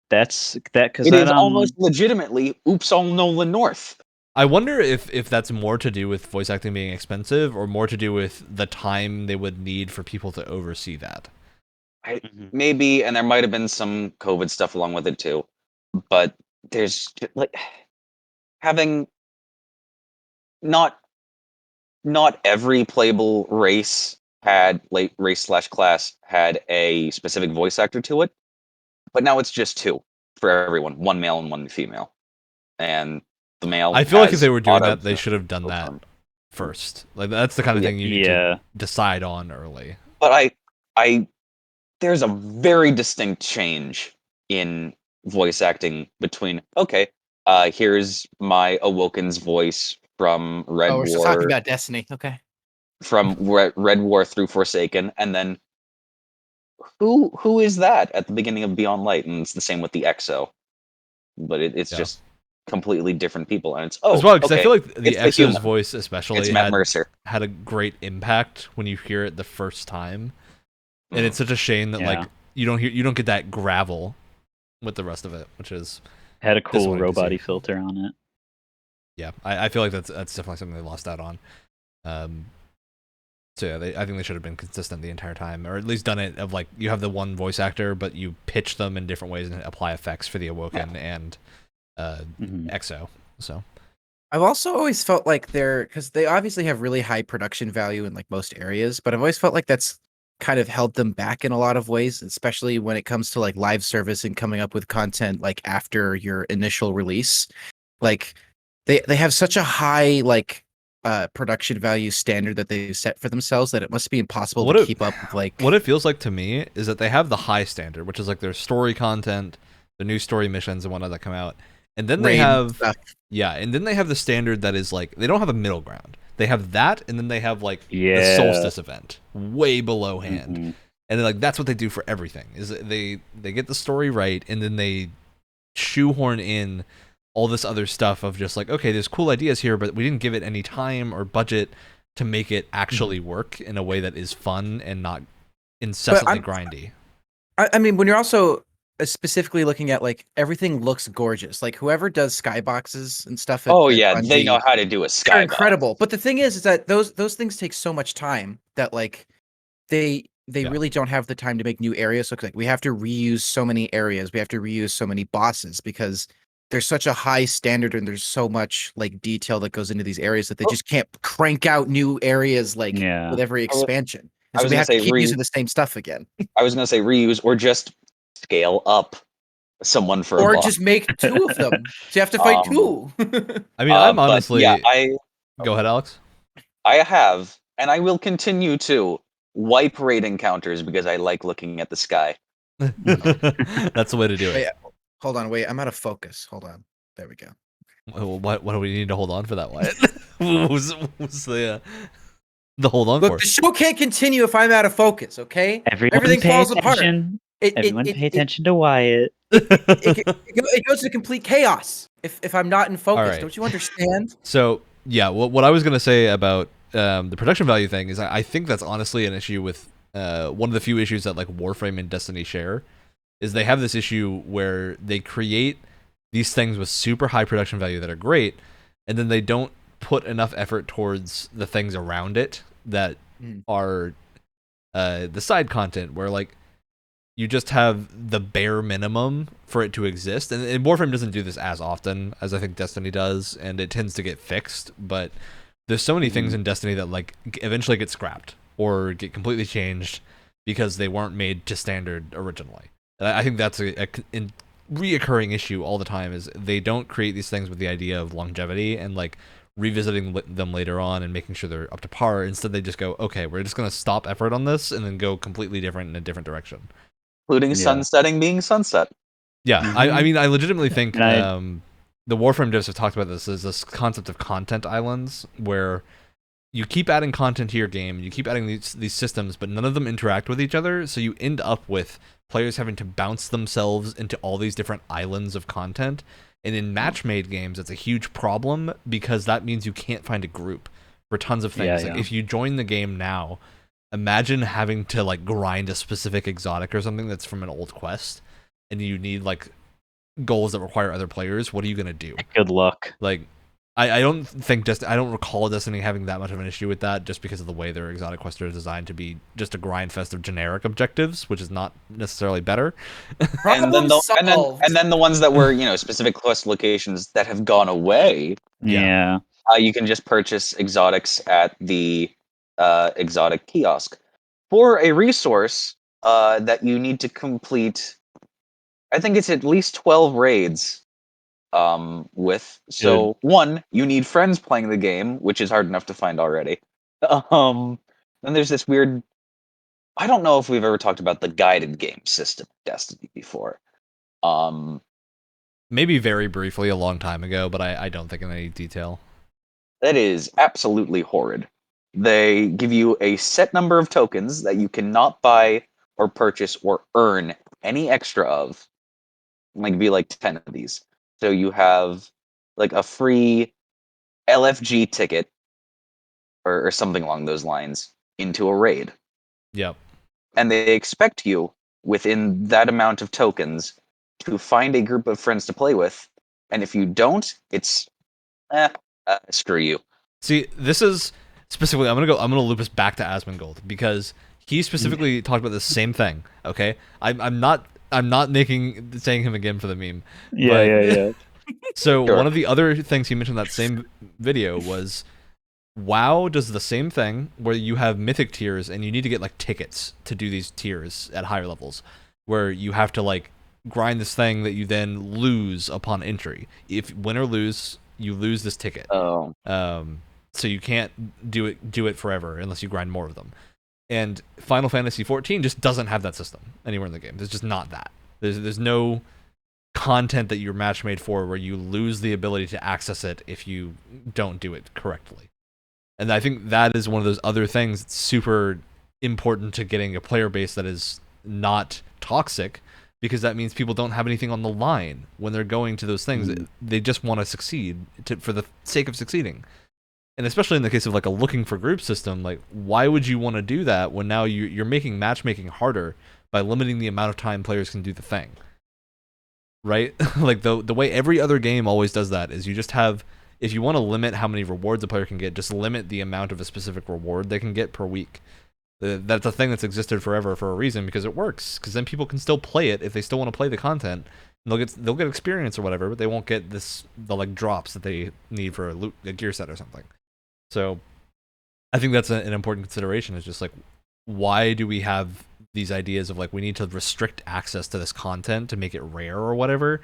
That's because it is almost legitimately oops all Nolan North. I wonder if that's more to do with voice acting being expensive or more to do with the time they would need for people to oversee that. Maybe, and there might have been some COVID stuff along with it too. But there's like having not every playable race /class had a specific voice actor to it, but now it's just 2 for everyone, 1 male and 1 female, and the male. I feel like if they were doing that, they should have done that first. Like that's the kind of thing you need to decide on early. But I there's a very distinct change in voice acting between here's my Awoken's voice from Red War. We're still talking about Destiny. Okay. From Red War through Forsaken, and then who is that at the beginning of Beyond Light? And it's the same with the EXO, but it's just completely different people, and it's as well because I feel like the EXO's voice especially had a great impact when you hear it the first time, and it's such a shame that like you don't get that gravel with the rest of it, which is had a cool robot filter on it. Yeah, I feel like that's definitely something they lost out on. So yeah, I think they should have been consistent the entire time, or at least done it of like you have the one voice actor, but you pitch them in different ways and apply effects for the Awoken and EXO. So I've also always felt like because they obviously have really high production value in like most areas, but I've always felt like that's kind of held them back in a lot of ways, especially when it comes to like live service and coming up with content like after your initial release. Like they have such a high like production value standard that they've set for themselves that it must be impossible to keep up with. Like what it feels like to me is that they have the high standard, which is like their story content, the new story missions and whatnot that come out, and then they have and then they have the standard that is like they don't have a middle ground. They have that, and then they have like the Solstice event way below hand, and then like that's what they do for everything. Is they get the story right, and then they shoehorn in all this other stuff of just like, okay, there's cool ideas here, but we didn't give it any time or budget to make it actually work in a way that is fun and not incessantly grindy. I mean, when you're also specifically looking at like everything looks gorgeous, like whoever does skyboxes and stuff. Bungie, they know how to do a skybox. They're incredible. But the thing is that those things take so much time that like they really don't have the time to make new areas. So like we have to reuse so many areas. We have to reuse so many bosses because there's such a high standard and there's so much like detail that goes into these areas that they just can't crank out new areas like with every expansion. And so they have to keep using the same stuff again. I was going to say reuse or just scale up someone for or just make 2 of them. So you have to fight 2. I mean, I'm honestly go ahead, Alex. I have, and I will continue to wipe raid encounters because I like looking at the sky. That's the way to do it. Wait, hold on, wait, I'm out of focus. Hold on. There we go. What do we need to hold on for that, Wyatt? What was the hold on for? The show can't continue if I'm out of focus, okay? Everything falls apart. Everyone pay attention to Wyatt. It goes to complete chaos if I'm not in focus. Right. Don't you understand? So, yeah, what I was going to say about the production value thing is I think that's honestly an issue with one of the few issues that like Warframe and Destiny share is they have this issue where they create these things with super high production value that are great, and then they don't put enough effort towards the things around it that are the side content where like you just have the bare minimum for it to exist. And Warframe doesn't do this as often as I think Destiny does, and it tends to get fixed, but there's so many things in Destiny that like eventually get scrapped or get completely changed because they weren't made to standard originally. I think that's a reoccurring issue all the time is they don't create these things with the idea of longevity and like revisiting them later on and making sure they're up to par. Instead, they just go, okay, we're just going to stop effort on this and then go completely different in a different direction. Including sunsetting being sunset. Yeah, I mean, I legitimately think And the Warframe devs have talked about this. Is this concept of content islands where you keep adding content to your game, you keep adding these systems, but none of them interact with each other, so you end up with players having to bounce themselves into all these different islands of content. And in match-made games, it's a huge problem because that means you can't find a group for tons of things. Like if you join the game now, imagine having to like grind a specific exotic or something that's from an old quest, and you need like goals that require other players. What are you gonna do? Good luck. Like, I don't think I don't recall Destiny having that much of an issue with that, just because of the way their exotic quests are designed to be just a grind fest of generic objectives, which is not necessarily better. and then the ones that were, you know, specific quest locations that have gone away. Yeah. You can just purchase exotics at the exotic kiosk for a resource that you need to complete. I think it's at least 12 raids. With so one, you need friends playing the game, which is hard enough to find already. Then there's this weird. I don't know if we've ever talked about the guided game system of Destiny before. Maybe very briefly a long time ago, but I don't think in any detail. That is absolutely horrid. They give you a set number of tokens that you cannot buy or purchase or earn any extra of. Like be like 10 of these. So you have like a free LFG ticket or something along those lines into a raid. Yep. And they expect you within that amount of tokens to find a group of friends to play with. And if you don't, it's screw you. See, this is specifically I'm gonna loop us back to Asmongold because he specifically talked about the same thing. Okay, I'm not saying him again for the meme. Yeah. So Sure. one of the other things he mentioned in that same video was WoW does the same thing where you have mythic tiers and you need to get like tickets to do these tiers at higher levels, where you have to like grind this thing that you then lose upon entry. If win or lose, you lose this ticket. Oh. So you can't do it forever unless you grind more of them. And Final Fantasy XIV just doesn't have that system anywhere in the game. There's just not that. There's no content that you're match made for where you lose the ability to access it if you don't do it correctly. And I think that is one of those other things that's super important to getting a player base that is not toxic, because that means people don't have anything on the line when they're going to those things. They just want to succeed for the sake of succeeding. And especially in the case of like a looking for group system, like why would you want to do that when now you're making matchmaking harder by limiting the amount of time players can do the thing, right? Like the way every other game always does that is you just have, if you want to limit how many rewards a player can get, just limit the amount of a specific reward they can get per week. That's a thing that's existed forever for a reason, because it works. Because then people can still play it if they still want to play the content. And they'll get experience or whatever, but they won't get the like drops that they need for a gear set or something. So I think that's an important consideration, is just like, why do we have these ideas of like we need to restrict access to this content to make it rare or whatever,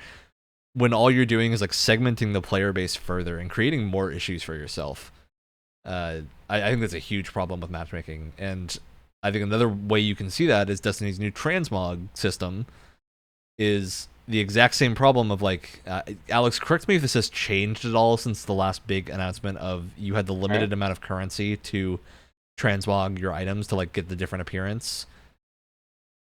when all you're doing is like segmenting the player base further and creating more issues for yourself. I think that's a huge problem with matchmaking. And I think another way you can see that is Destiny's new transmog system is the exact same problem of like, Alex, correct me if this has changed at all since the last big announcement of you had the limited amount of currency to transmog your items to like get the different appearance.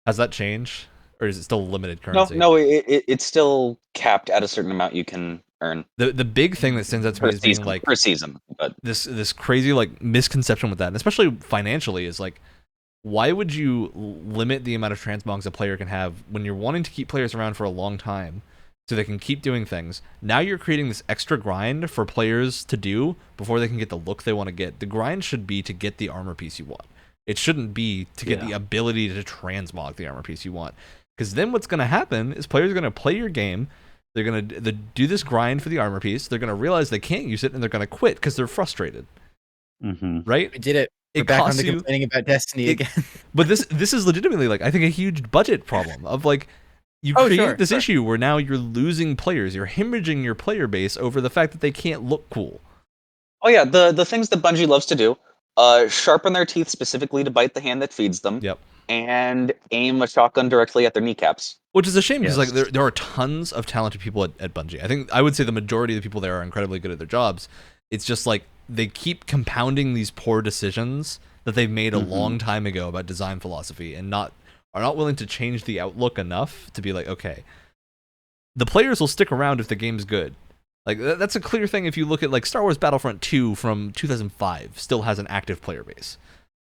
Has that changed, or is it still limited currency? No, it's still capped at a certain amount you can earn. The big thing that stands out to me is being like per season, but this crazy like misconception with that, and especially financially, is like, why would you limit the amount of transmogs a player can have when you're wanting to keep players around for a long time so they can keep doing things? Now you're creating this extra grind for players to do before they can get the look they want to get. The grind should be to get the armor piece you want. It shouldn't be to get the ability to transmog the armor piece you want. Because then what's going to happen is players are going to play your game, they're going to do this grind for the armor piece, they're going to realize they can't use it, and they're going to quit because they're frustrated. Right? We did it. We're back on the complaining about Destiny again. But this is legitimately, like, I think a huge budget problem of like, you create this issue where now you're losing players, you're hemorrhaging your player base over the fact that they can't look cool. Oh yeah, the things that Bungie loves to do: sharpen their teeth specifically to bite the hand that feeds them. Yep. And aim a shotgun directly at their kneecaps. Which is a shame because Yes. like there are tons of talented people at Bungie. I would say the majority of the people there are incredibly good at their jobs. It's just like they keep compounding these poor decisions that they've made a long time ago about design philosophy and are not willing to change the outlook enough to be like, okay, the players will stick around if the game's good. Like that's a clear thing if you look at like Star Wars Battlefront 2 from 2005 still has an active player base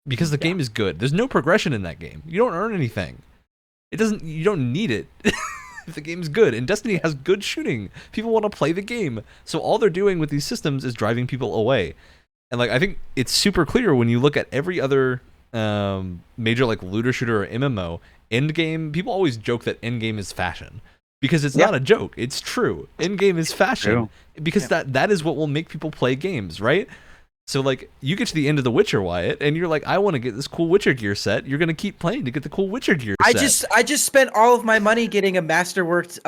because the game is good. There's no progression in that game. You don't earn anything. You don't need it if the game's good. And Destiny has good shooting. People want to play the game. So all they're doing with these systems is driving people away. And like I think it's super clear when you look at every other major like looter shooter or MMO, Endgame, people always joke that Endgame is fashion. Because it's not a joke. It's true. Endgame is fashion. Because that is what will make people play games, right? So like you get to the end of The Witcher, Wyatt, and you're like, I want to get this cool Witcher gear set. You're gonna keep playing to get the cool Witcher gear set. I just spent all of my money getting a masterworked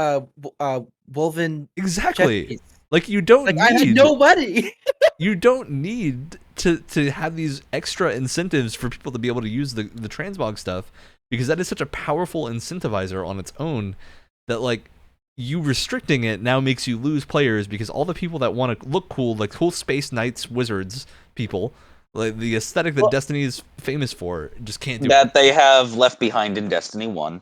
woven. Exactly. Like you don't need, I had no money. You don't need to have these extra incentives for people to be able to use the transmog stuff, because that is such a powerful incentivizer on its own that like you restricting it now makes you lose players, because all the people that want to look cool, like cool space knights, wizards people, like the aesthetic that Destiny is famous for, just can't do that they have left behind in Destiny 1.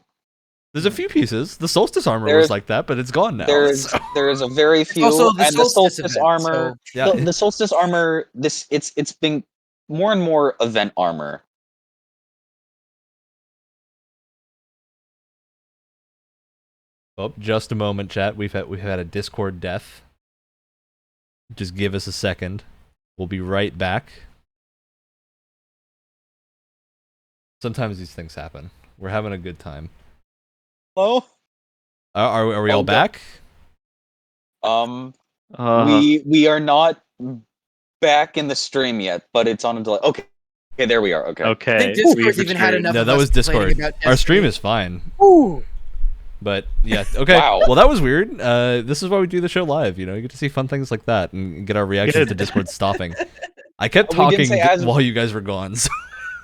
There's a few pieces. The Solstice armor was like that, but it's gone now. There's a very few, also the and the Solstice event, armor. so... The Solstice armor. It's been more and more event armor. Oh, just a moment, chat. We've had a Discord death. Just give us a second. We'll be right back. Sometimes these things happen. We're having a good time. Hello? Are we all back? We are not back in the stream yet, but it's on a delay. Okay, there we are. Okay. I think Discord's even had enough. No, that was Discord. Our stream is fine. Ooh. But yeah, okay. Wow. Well, that was weird. This is why we do the show live. You know, you get to see fun things like that and get our reactions to Discord stopping. I kept talking while you guys were gone. So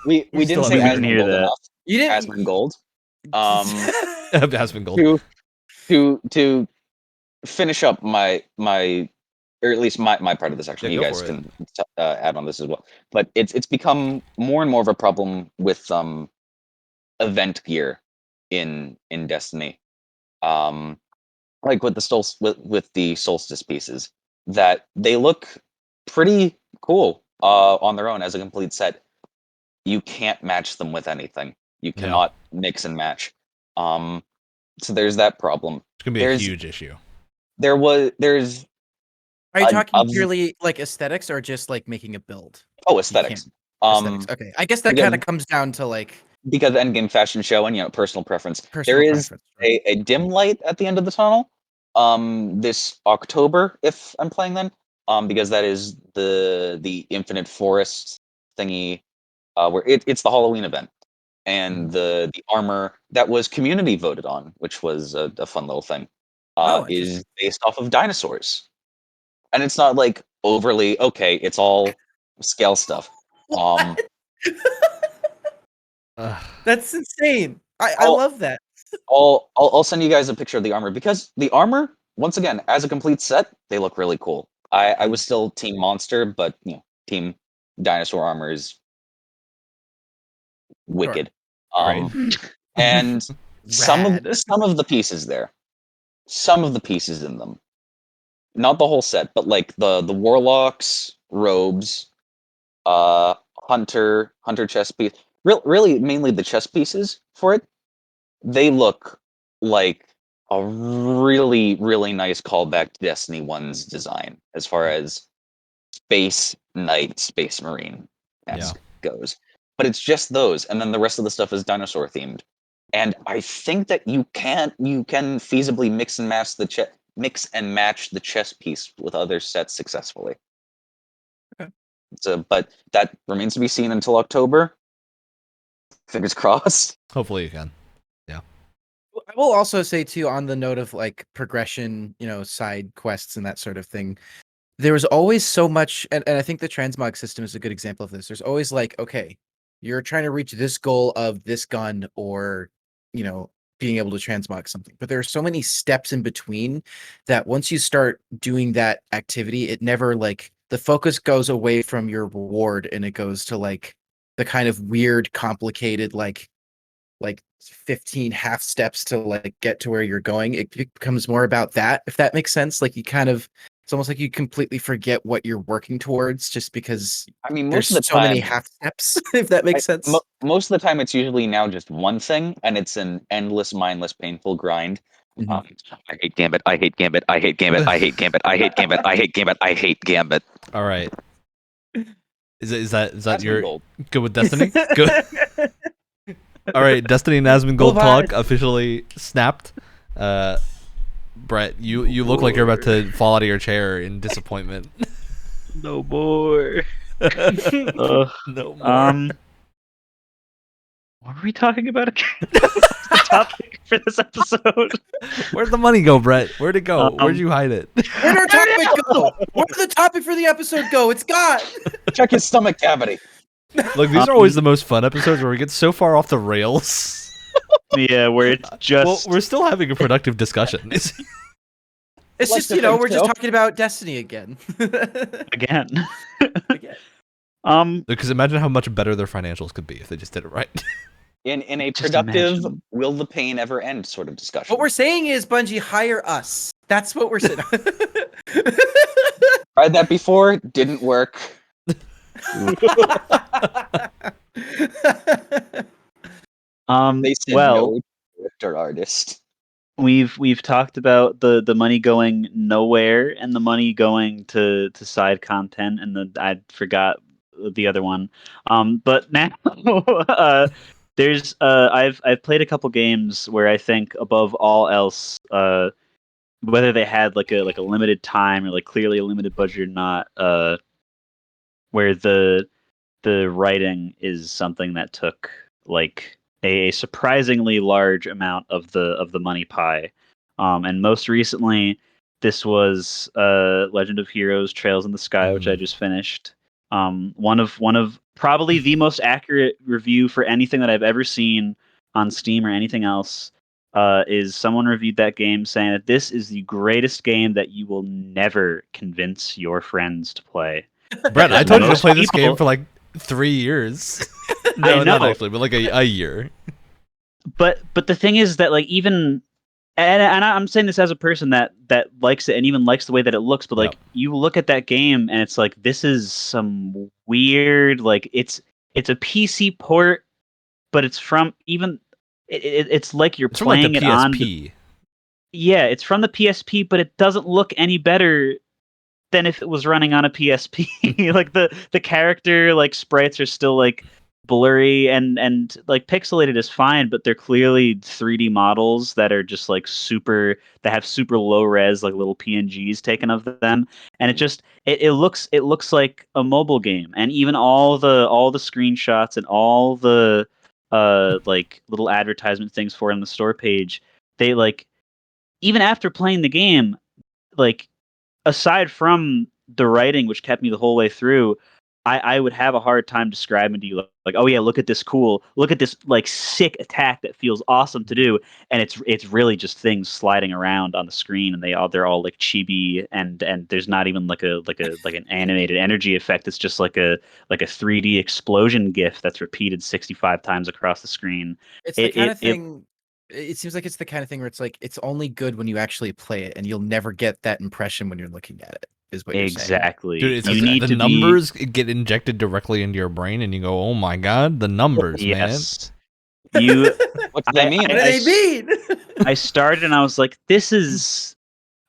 we didn't say Asmongold enough. You didn't. Asmongold. Asmongold. To finish up my or at least my part of this section. Yeah, you guys can add on this as well. But it's become more and more of a problem with event gear in Destiny. Like with the solstice pieces, that they look pretty cool on their own as a complete set. You can't match them with anything. You cannot mix and match. So there's that problem. It's gonna be a huge issue. There's. Are you talking purely like aesthetics or just like making a build? Oh, aesthetics. Aesthetics. Okay, I guess that kind of comes down to like, because Endgame fashion show and personal preference. There is a dim light at the end of the tunnel. This October, if I'm playing then, because that is the Infinite Forest thingy, where it's the Halloween event, and the armor that was community voted on, which was a fun little thing, is based off of dinosaurs, and it's not like overly okay. It's all scale stuff. That's insane. I love that. I'll send you guys a picture of the armor, because the armor, once again, as a complete set, they look really cool. I was still Team Monster, but Team Dinosaur armor is wicked. Right. And some of the pieces there, some of the pieces in them, not the whole set, but like the warlocks robes, hunter chest piece, really mainly the chest pieces for it. They look like a really, really nice callback to Destiny 1's design, as far as Space Knight, Space Marine goes. But it's just those, and then the rest of the stuff is dinosaur themed. And I think that you can feasibly mix and match the chest piece with other sets successfully. Okay. So, but that remains to be seen until October. Fingers crossed. Hopefully you can. Yeah. I will also say too, on the note of like progression, side quests and that sort of thing. there was always so much, and I think the transmog system is a good example of this. There's always like, okay, you're trying to reach this goal of this gun, or being able to transmog something, but there are so many steps in between that once you start doing that activity, it never like the focus goes away from your reward and it goes to like the kind of weird, complicated like 15 half steps to like get to where you're going. It becomes more about that, if that makes sense. Like it's almost like you completely forget what you're working towards just because I mean, there's most of the so many time, half steps, if that makes sense. most of the time, it's usually now just one thing, and it's an endless, mindless, painful grind. Mhm. I hate Gambit. I hate Gambit. I hate Gambit. I hate Gambit. I hate Gambit. I hate Gambit. I hate Gambit. All right. Is that your Asmongold. good with Destiny? Good. All right, Destiny and Asmongold talk officially snapped. Brett, you look like you're about to fall out of your chair in disappointment. No more. No more. What were we talking about again? The topic for this episode. Where'd the money go, Brett? Where'd it go? Where'd you hide it? Where'd our topic go? Where did the topic for the episode go? It's gone. Check his stomach cavity. Look, these are always the most fun episodes where we get so far off the rails. Yeah, where it's just... Well, we're still having a productive discussion. It's Like just, the we're just show. talking about Destiny again. Again. Because imagine how much better their financials could be if they just did it right. In a Just productive, imagine. will the pain ever end sort of discussion. What we're saying is, Bungie, hire us. That's what we're saying. Tried that before, didn't work. They said no, director artist. We've talked about the money going nowhere and the money going to side content, and I forgot the other one. But now there's I've played a couple games where I think above all else, whether they had like a limited time or like clearly a limited budget or not, where the writing is something that took like a surprisingly large amount of the money pie. And most recently, this was Legend of Heroes: Trails in the Sky, which I just finished. One of probably the most accurate review for anything that I've ever seen on Steam or anything else. Is someone reviewed that game saying that this is the greatest game that you will never convince your friends to play. Brett, I told you to Most play this game people- for like 3 years. I No, not know. actually, but like a year. But the thing is that like even and I'm saying this as a person that likes it and even likes the way that it looks, but like Yep. you look at that game and it's like this is some weird like it's a PC port, but it's from even it's like you're It's from like playing the it on PSP. yeah, it's from the PSP, but it doesn't look any better than if it was running on a PSP. Like the character like sprites are still like blurry and like pixelated is fine, but they're clearly 3D models that are just like super that have super low res like little PNGs taken of them, and it looks like a mobile game, and even all the screenshots and all the like little advertisement things for it on the store page, they like even after playing the game, like aside from the writing, which kept me the whole way through, I would have a hard time describing to you like, oh yeah, look at this like sick attack that feels awesome to do, and it's really just things sliding around on the screen, and they're all like chibi, and there's not even like an animated energy effect. It's just like a 3D explosion GIF that's repeated 65 times across the screen. It's the kind of thing. It seems like it's the kind of thing where it's like it's only good when you actually play it, and you'll never get that impression when you're looking at it. Is what you're saying. Exactly. Dude, it's you like need the to numbers get injected directly into your brain, and you go, "Oh my god, the numbers, be, yes. man!" You What do they mean? What do they mean? I started and I was like, this is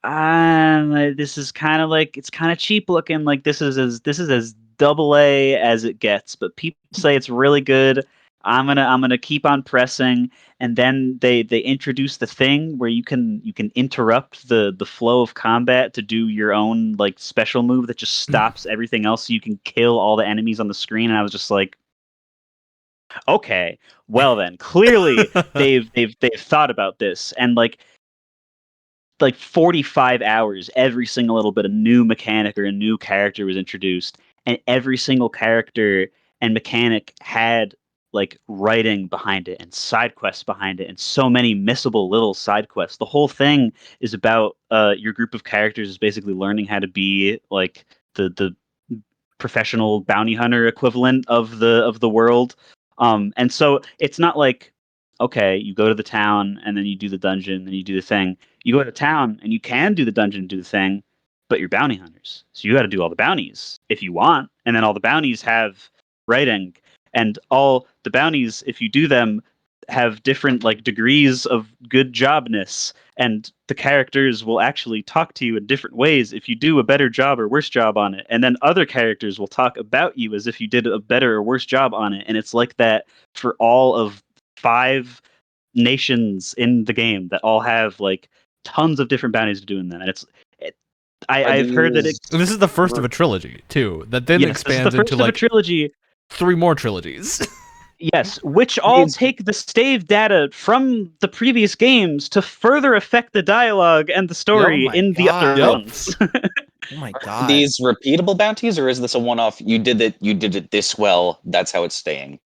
kind of like it's kind of cheap looking. Like this is as double A as it gets. But people say it's really good. I'm gonna keep on pressing, and then they introduce the thing where you can interrupt the flow of combat to do your own like special move that just stops everything else, so you can kill all the enemies on the screen. And I was just like, okay, well then, clearly they've thought about this, and like like 45 hours, every single little bit of new mechanic or a new character was introduced, and every single character and mechanic had like writing behind it and side quests behind it and so many missable little side quests. The whole thing is about your group of characters is basically learning how to be like the professional bounty hunter equivalent of the world. And so it's not like, okay, you go to the town and then you do the dungeon and you do the thing. You go to town and you can do the dungeon and do the thing, but you're bounty hunters. So you got to do all the bounties if you want. And then all the bounties have writing, and all the bounties, if you do them, have different like degrees of good jobness, and the characters will actually talk to you in different ways if you do a better job or worse job on it. And then other characters will talk about you as if you did a better or worse job on it. And it's like that for all of 5 nations in the game that all have like tons of different bounties to do in them. And I've heard that this is the first of a trilogy too, that then expands into like a trilogy. 3 more trilogies. Yes, which all take the stave data from the previous games to further affect the dialogue and the story in the other ones. Oh my god! Are these repeatable bounties, or is this a one-off? You did it this well. That's how it's staying.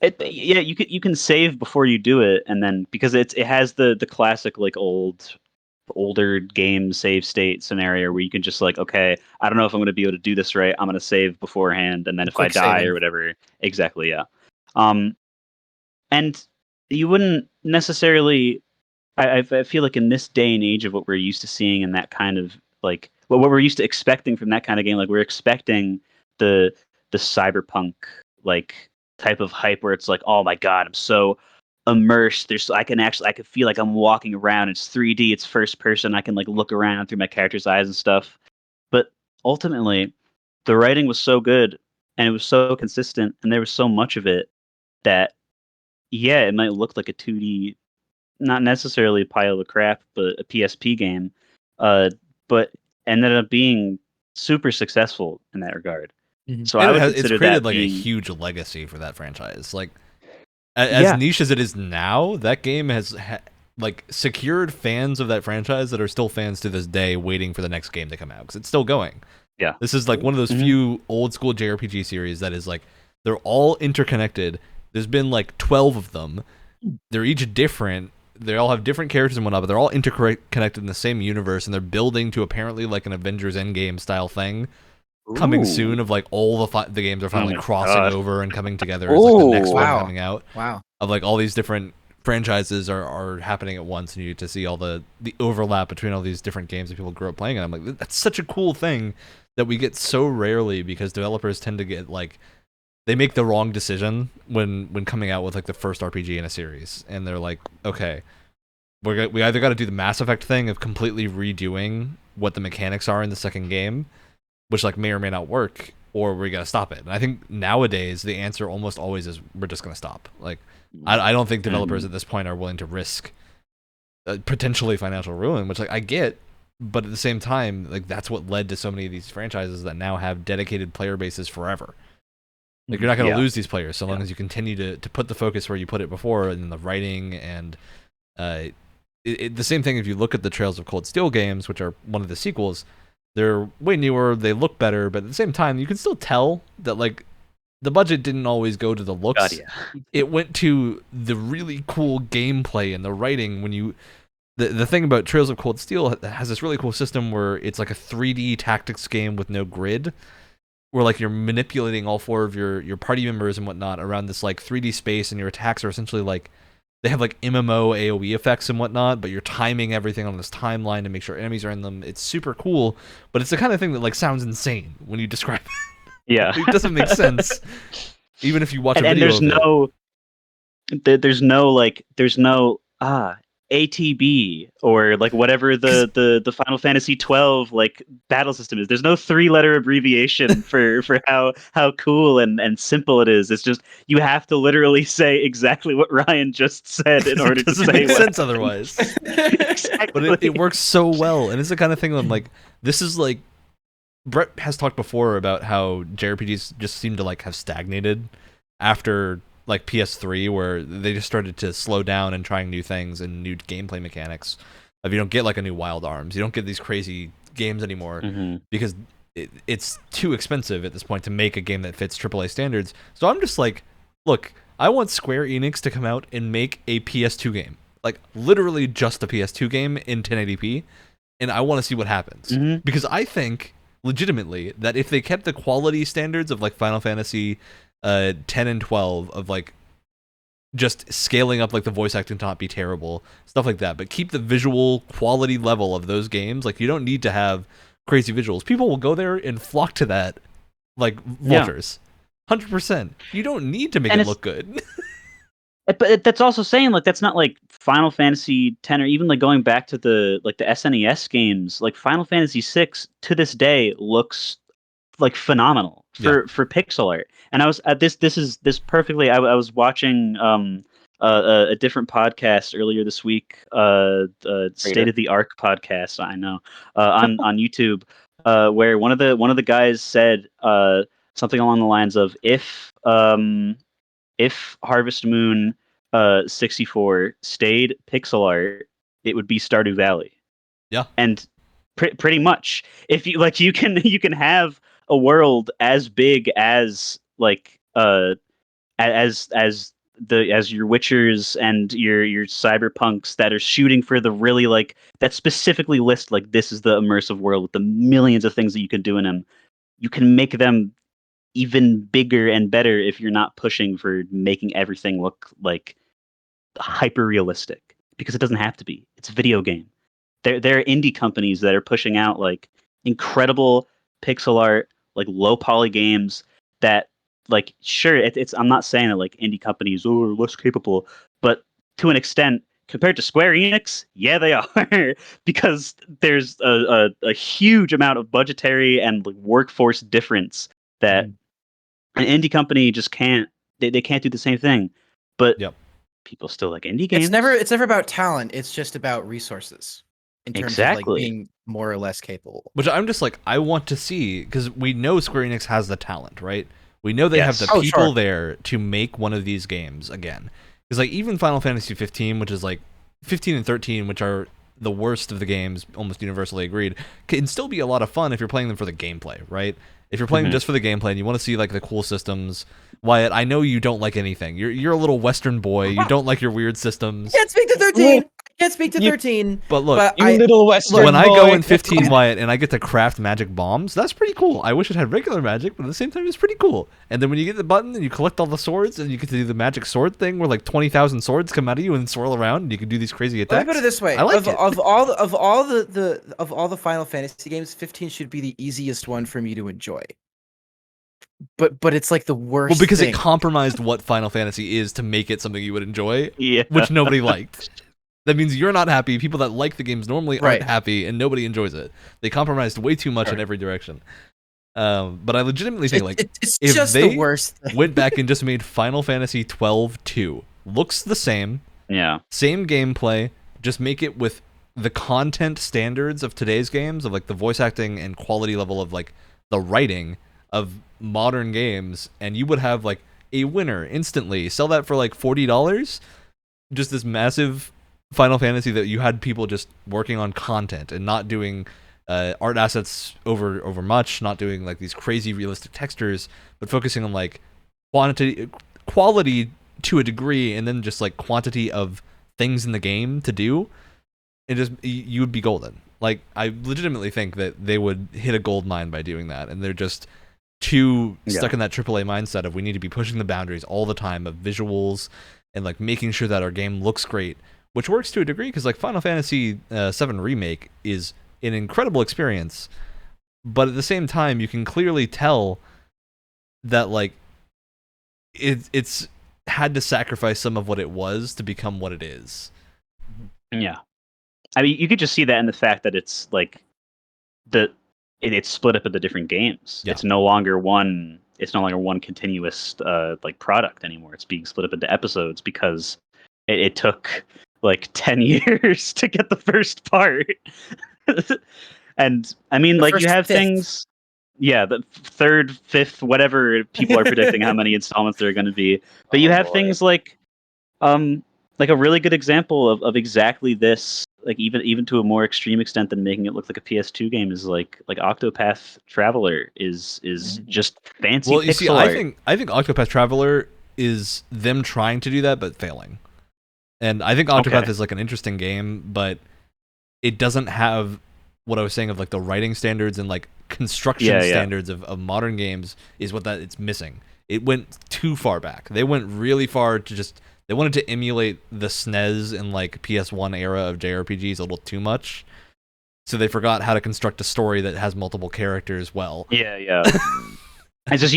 Yeah, you can save before you do it, and then because it has the classic like older game save state scenario where you can just like, okay, I don't know if I'm going to be able to do this right. I'm going to save beforehand, and then if I die or whatever, exactly, yeah. And you wouldn't necessarily. I feel like in this day and age of what we're used to seeing in that kind of like what we're used to expecting from that kind of game, like we're expecting the cyberpunk like type of hype where it's like, oh my god, I'm so immersed. I can feel like I'm walking around. It's 3D. It's first person. I can like look around through my character's eyes and stuff. But ultimately, the writing was so good and it was so consistent, and there was so much of it that, yeah, it might look like a 2D, not necessarily a pile of crap, but a PSP game, but ended up being super successful in that regard. Mm-hmm. So I would consider it's created that like being... a huge legacy for that franchise. Like as niche as it is now, that game has like secured fans of that franchise that are still fans to this day, waiting for the next game to come out because it's still going. Yeah, this is like one of those few old school JRPG series that is like they're all interconnected. There's been like 12 of them. They're each different. They all have different characters and whatnot, but they're all interconnected in the same universe, and they're building to apparently like an Avengers Endgame style thing coming soon. Of like all the games are finally crossing over and coming together as like the next one coming out. Wow! Of like all these different franchises are happening at once, and you get to see all the overlap between all these different games that people grew up playing. And I'm like, that's such a cool thing that we get so rarely, because developers tend to get like, they make the wrong decision when coming out with like the first RPG in a series, and they're like, okay, we either got to do the Mass Effect thing of completely redoing what the mechanics are in the second game, which like may or may not work, or we got to stop it. And I think nowadays the answer almost always is we're just gonna stop. Like I don't think developers at this point are willing to risk potentially financial ruin, which like I get, but at the same time, like that's what led to so many of these franchises that now have dedicated player bases forever. Like you're not going to lose these players so long as you continue to put the focus where you put it before, and the writing and the same thing. If you look at the Trails of Cold Steel games, which are one of the sequels, they're way newer, they look better, but at the same time, you can still tell that like the budget didn't always go to the looks. God, yeah. It went to the really cool gameplay and the writing. When you the thing about Trails of Cold Steel has this really cool system where it's like a 3D tactics game with no grid, where like you're manipulating all 4 of your party members and whatnot around this like 3D space, and your attacks are essentially like they have like MMO AoE effects and whatnot, but you're timing everything on this timeline to make sure enemies are in them. It's super cool, but it's the kind of thing that like sounds insane when you describe it. Yeah, it doesn't make sense, even if you watch a video. And there's no ATB or like whatever the Final Fantasy 12 like battle system is. There's no 3-letter abbreviation for how cool and simple it is. It's just you have to literally say exactly what Ryan just said in order to say make sense otherwise. Exactly. But it works so well, and it's the kind of thing that I'm like, this is like, Brett has talked before about how JRPGs just seem to like have stagnated after like PS3, where they just started to slow down and trying new things and new gameplay mechanics. You don't get like a new Wild Arms. You don't get these crazy games anymore because it's too expensive at this point to make a game that fits AAA standards. So I'm just like, look, I want Square Enix to come out and make a PS2 game. Like, literally just a PS2 game in 1080p, and I want to see what happens. Because I think, legitimately, that if they kept the quality standards of, like, Final Fantasy 10 and 12, of, like, just scaling up, like, the voice acting to not be terrible, stuff like that, but keep the visual quality level of those games, like, you don't need to have crazy visuals. People will go there and flock to that like vultures. 100%. You don't need to make it look good. But that's also saying, like, that's not like Final Fantasy X, or even like going back to the SNES games. Like Final Fantasy VI to this day looks like phenomenal for pixel art. And I was this perfectly. I was watching a different podcast earlier this week, State of the Arc podcast. I know on YouTube, where one of the guys said something along the lines of if Harvest Moon 64 stayed pixel art, it would be Stardew Valley. Yeah, and pretty much, if you like, you can have a world as big as like as your Witchers and your Cyberpunks that are shooting for the really, like, that specifically list, like, this is the immersive world with the millions of things that you can do in them. You can make them even bigger and better if you're not pushing for making everything look like hyper realistic, because it doesn't have to be. It's a video game. There are indie companies that are pushing out like incredible pixel art, like low poly games that, like, sure, it's I'm not saying that like indie companies are less capable, but to an extent, compared to Square Enix, yeah, they are, because there's a huge amount of budgetary and like workforce difference that an indie company just can't. They can't do the same thing. But people still like indie games. It's never about talent. It's just about resources in terms of like being more or less capable. Which I'm just like, I want to see, because we know Square Enix has the talent, right? We know they have the people there to make one of these games again. Because like even Final Fantasy 15, which is like 15 and 13, which are the worst of the games, almost universally agreed, can still be a lot of fun if you're playing them for the gameplay, right? If you're playing just for the gameplay and you want to see like the cool systems, Wyatt, I know you don't like anything. You're a little Western boy. You don't like your weird systems. Can't speak to 13. Can't speak to 13. But look, little Western when boy. I go in 15, Wyatt, and I get to craft magic bombs, that's pretty cool. I wish it had regular magic, but at the same time, it's pretty cool. And then when you get the button and you collect all the swords, and you get to do the magic sword thing, where like 20,000 swords come out of you and swirl around, and you can do these crazy attacks. Let me put it this way: I like of all the Final Fantasy games, 15 should be the easiest one for me to enjoy. But it's like the worst. Well, because thing. it compromised what Final Fantasy is to make it something you would enjoy, which nobody liked. That means you're not happy. People that like the games normally aren't happy, and nobody enjoys it. They compromised way too much in every direction. But I legitimately think, like, it's if just they the worst thing. went back and just made Final Fantasy 12-2, looks the same, same gameplay, just make it with the content standards of today's games, of like the voice acting and quality level of like the writing of modern games, and you would have like a winner instantly. Sell that for like $40. Just this massive Final Fantasy that you had people just working on content and not doing art assets over much, not doing like these crazy realistic textures, but focusing on like quality to a degree, and then just like quantity of things in the game to do. And just you would be golden. Like, I legitimately think that they would hit a gold mine by doing that, and they're just too stuck in that AAA mindset of we need to be pushing the boundaries all the time of visuals and like making sure that our game looks great, which works to a degree because like Final Fantasy VII Remake is an incredible experience, but at the same time you can clearly tell that like it's had to sacrifice some of what it was to become what it is. Yeah, I mean, you could just see that in the fact that it's like it's split up into different games. It's no longer one. It's no longer one continuous like product anymore. It's being split up into episodes because it took like 10 years to get the first part. And I mean, like, you have things. Yeah, the third, fifth, whatever people are predicting how many installments there are going to be. But you have things like a really good example of exactly this like even to a more extreme extent than making it look like a PS2 game is like Octopath Traveler is just fancy Well, you pixel see, art. I think Octopath Traveler is them trying to do that but failing. And I think Octopath is like an interesting game, but it doesn't have what I was saying of like the writing standards and like construction standards of modern games is what that it's missing. It went too far back. They went really far to just they wanted to emulate the SNES and like PS1 era of JRPGs a little too much. So they forgot how to construct a story that has multiple characters well. Yeah. It's just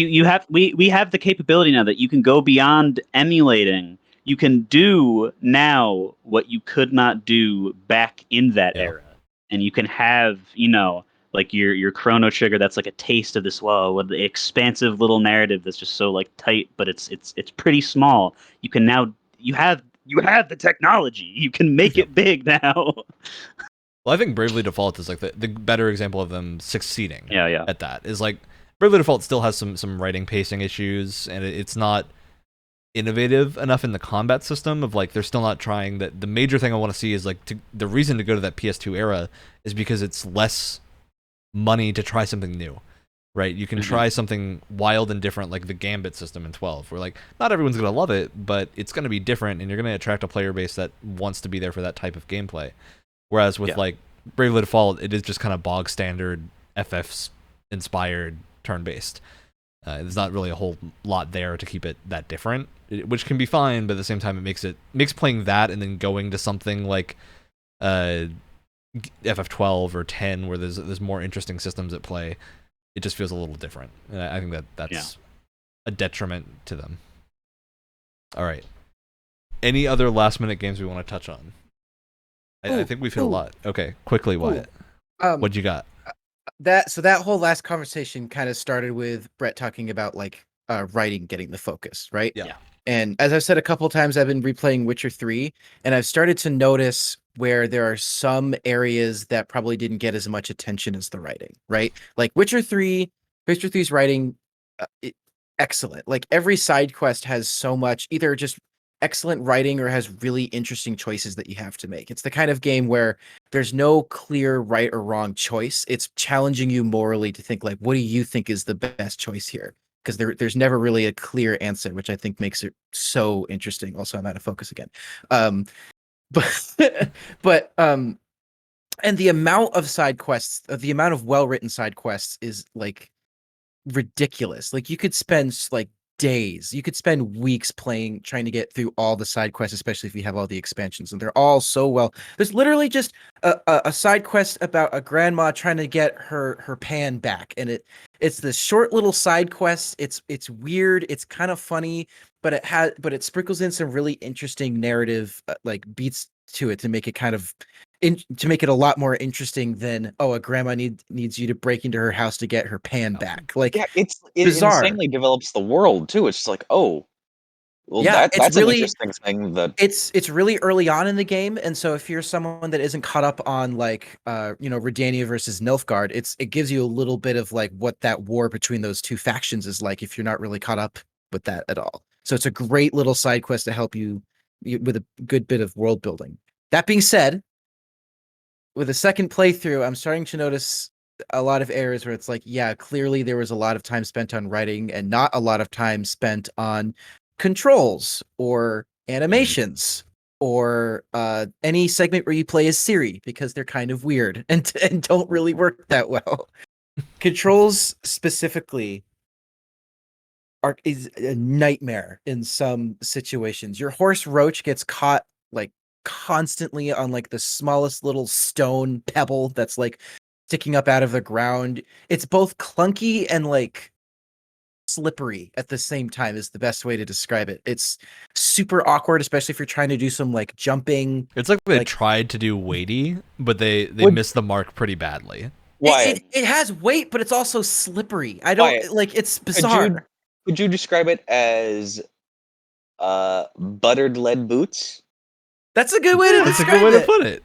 we have the capability now that you can go beyond emulating. You can do now what you could not do back in that era. And you can have, like your Chrono Trigger that's like a taste of this with the expansive little narrative that's just so like tight, but it's pretty small. You can now you have the technology. You can make it big now. Well, I think Bravely Default is like the better example of them succeeding. Yeah. At that is like Bravely Default still has some writing pacing issues, and it's not innovative enough in the combat system of like they're still not trying that. The major thing I want to see is like the reason to go to that PS2 era is because it's less money to try something new, right? You can try something wild and different like the Gambit system in 12 where like not everyone's gonna love it, but it's gonna be different and you're gonna attract a player base that wants to be there for that type of gameplay. Whereas with like Bravely Default, it is just kind of bog standard FF's inspired turn-based. There's not really a whole lot there to keep it that different, which can be fine, but at the same time, it makes playing that and then going to something like FF12 or 10, where there's more interesting systems at play. It just feels a little different, and I think that's a detriment to them. All right, any other last-minute games we want to touch on? I think we've hit a lot. Okay, quickly, Wyatt. What you got? That whole last conversation kind of started with Brett talking about like writing getting the focus, right? Yeah. And as I've said a couple of times, I've been replaying Witcher 3, and I've started to notice where there are some areas that probably didn't get as much attention as the writing, right? Like Witcher 3's writing, excellent. Like every side quest has so much, either just excellent writing or has really interesting choices that you have to make. It's the kind of game where there's no clear right or wrong choice. It's challenging you morally to think like, what do you think is the best choice here? Because there's never really a clear answer, which I think makes it so interesting. Also, I'm out of focus again. And the amount of side quests, the amount of well-written side quests is like ridiculous. Like you could spend like days, you could spend weeks trying to get through all the side quests, especially if you have all the expansions, and they're all so well. There's literally just a side quest about a grandma trying to get her pan back, and it's this short little side quest. It's weird, it's kind of funny, but it sprinkles in some really interesting narrative like beats to it to make it kind of to make it a lot more interesting than a grandma needs you to break into her house to get her pan back. Like it bizarre. insanely develops the world too. It's like that's really an interesting thing. That it's really early on in the game, and so if you're someone that isn't caught up on like Redania versus Nilfgaard, it gives you a little bit of like what that war between those two factions is like if you're not really caught up with that at all. So it's a great little side quest to help you with a good bit of world building. That being said, with a second playthrough, I'm starting to notice a lot of areas where it's like, yeah, clearly there was a lot of time spent on writing and not a lot of time spent on controls or animations or any segment where you play as Siri, because they're kind of weird and don't really work that well. Controls specifically is a nightmare in some situations. Your horse Roach gets caught like constantly on like the smallest little stone pebble that's like sticking up out of the ground. It's both clunky and like slippery at the same time is the best way to describe it. It's super awkward, especially if you're trying to do some like jumping. It's like they tried to do weighty, but they missed the mark pretty badly. It has weight, but it's also slippery. I don't like it's bizarre. Could you describe it as buttered lead boots? That's a good way to describe it. That's a good way to put it.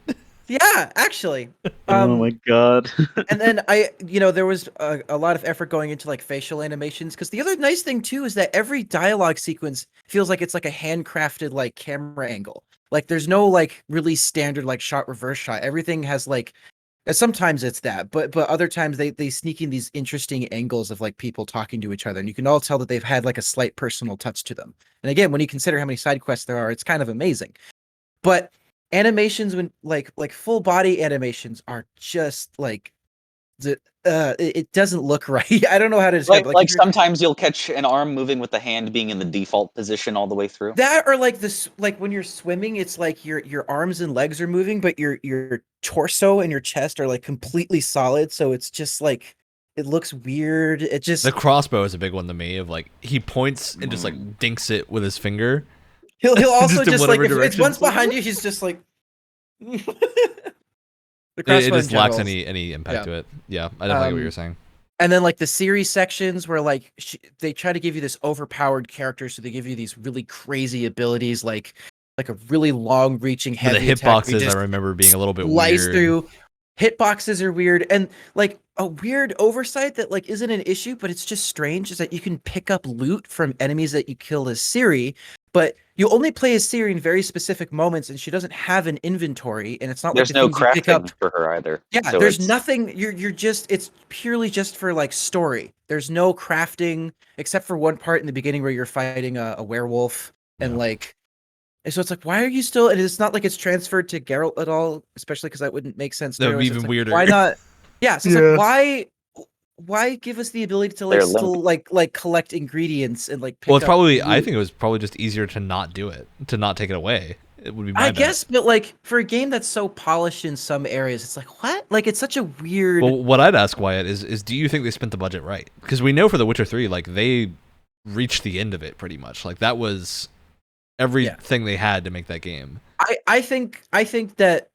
Yeah, actually. Oh my god. And then there was a lot of effort going into like facial animations, because the other nice thing too is that every dialogue sequence feels like it's like a handcrafted like camera angle. Like there's no like really standard like shot reverse shot. Everything has like sometimes it's that, but other times they sneak in these interesting angles of like people talking to each other, and you can all tell that they've had like a slight personal touch to them. And again, when you consider how many side quests there are, it's kind of amazing. But animations, when like full body animations, are just like it doesn't look right. I don't know how to describe it. Like sometimes you'll catch an arm moving with the hand being in the default position all the way through. That, or like this, like when you're swimming, it's like your arms and legs are moving, but your torso and your chest are like completely solid. So it's just like it looks weird. It just the crossbow is a big one to me. Of like he points and just like dinks it with his finger. He'll also just like if one's direction. behind you, he's just like. It just lacks any impact to it. Yeah, I definitely get what you're saying. And then like the series sections where like they try to give you this overpowered character, so they give you these really crazy abilities, like a really long-reaching heavy the hitboxes. I remember being a little bit weird. Through. Hitboxes are weird, and like a weird oversight that like isn't an issue, but it's just strange is that you can pick up loot from enemies that you kill as Ciri, but you only play as Ciri in very specific moments, and she doesn't have an inventory, and it's not there's like no crafting pick up for her either. Yeah, so there's nothing. You're just it's purely just for like story. There's no crafting except for one part in the beginning where you're fighting a werewolf, and like. And so it's like, why are you still? And it's not like it's transferred to Geralt at all, especially because that wouldn't make sense. That would be even weirder. Why not? Yeah, so it's like, why give us the ability to like still like collect ingredients and like? Well, it's probably. I think it was probably just easier to not do it, to not take it away. It would be. I guess, but like for a game that's so polished in some areas, it's like what? Like it's such a weird. Well, what I'd ask Wyatt is do you think they spent the budget right? Because we know for The Witcher 3, like they reached the end of it pretty much. Like that was. Everything they had to make that game. I think that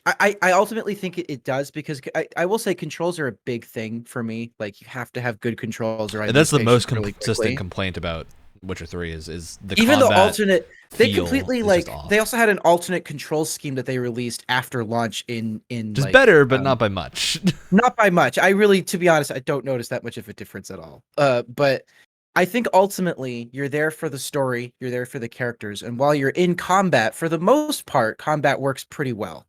I ultimately think it does, because I will say controls are a big thing for me. Like you have to have good controls, or and that's the most consistent complaint about Witcher 3 is the even combat the alternate. They completely like off. They also had an alternate control scheme that they released after launch in just like, better, but not by much. Not by much. I really, to be honest, I don't notice that much of a difference at all. But. I think ultimately you're there for the story, you're there for the characters, and while you're in combat, for the most part, combat works pretty well.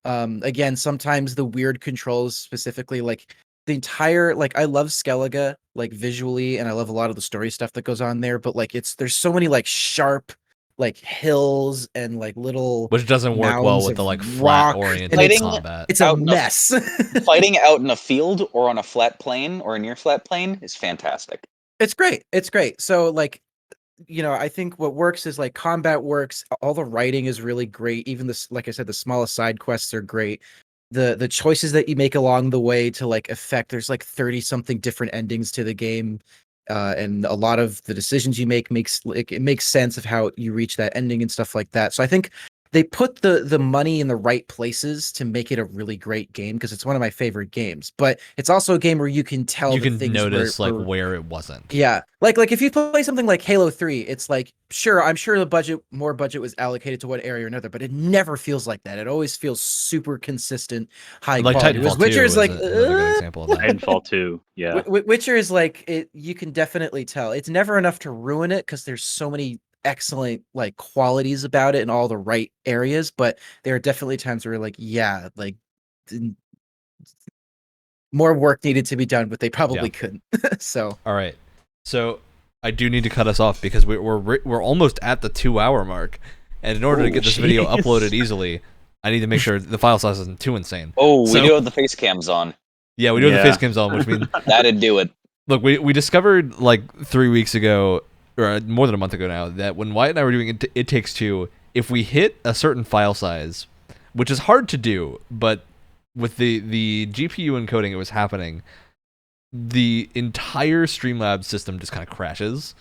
Again, sometimes the weird controls, specifically like the entire, like I love Skellige, like visually, and I love a lot of the story stuff that goes on there, but like there's so many like sharp like hills and like little, which doesn't work well with the like flat oriented combat. It's a mess. Fighting out in a field or on a flat plane or a near flat plane is fantastic. It's great. It's great. So like, you know, I think what works is like combat works. All the writing is really great. Even this, like I said, the smallest side quests are great. The choices that you make along the way to like affect, there's like 30 something different endings to the game. And a lot of the decisions you make makes sense of how you reach that ending and stuff like that. So I think they put the money in the right places to make it a really great game, because it's one of my favorite games. But it's also a game where you can tell you can notice where it wasn't. Yeah, like if you play something like Halo 3, it's like I'm sure more budget was allocated to one area or another, but it never feels like that. It always feels super consistent, high quality. Titanfall Witcher is like another good example of that. Titanfall 2, yeah. Witcher is like it. You can definitely tell it's never enough to ruin it, because there's so many excellent like qualities about it in all the right areas, but there are definitely times where like more work needed to be done, but they probably couldn't. So all right, so I do need to cut us off because we're almost at the 2-hour mark, and in order to get this video uploaded easily, I need to make sure the file size isn't too insane. We do have the face cams on. Yeah, we do have the face cams on, which means that'd do it. Look, we discovered like 3 weeks ago, or more than a month ago now, that when Wyatt and I were doing It Takes Two, if we hit a certain file size, which is hard to do, but with the GPU encoding it was happening, the entire Streamlabs system just kind of crashes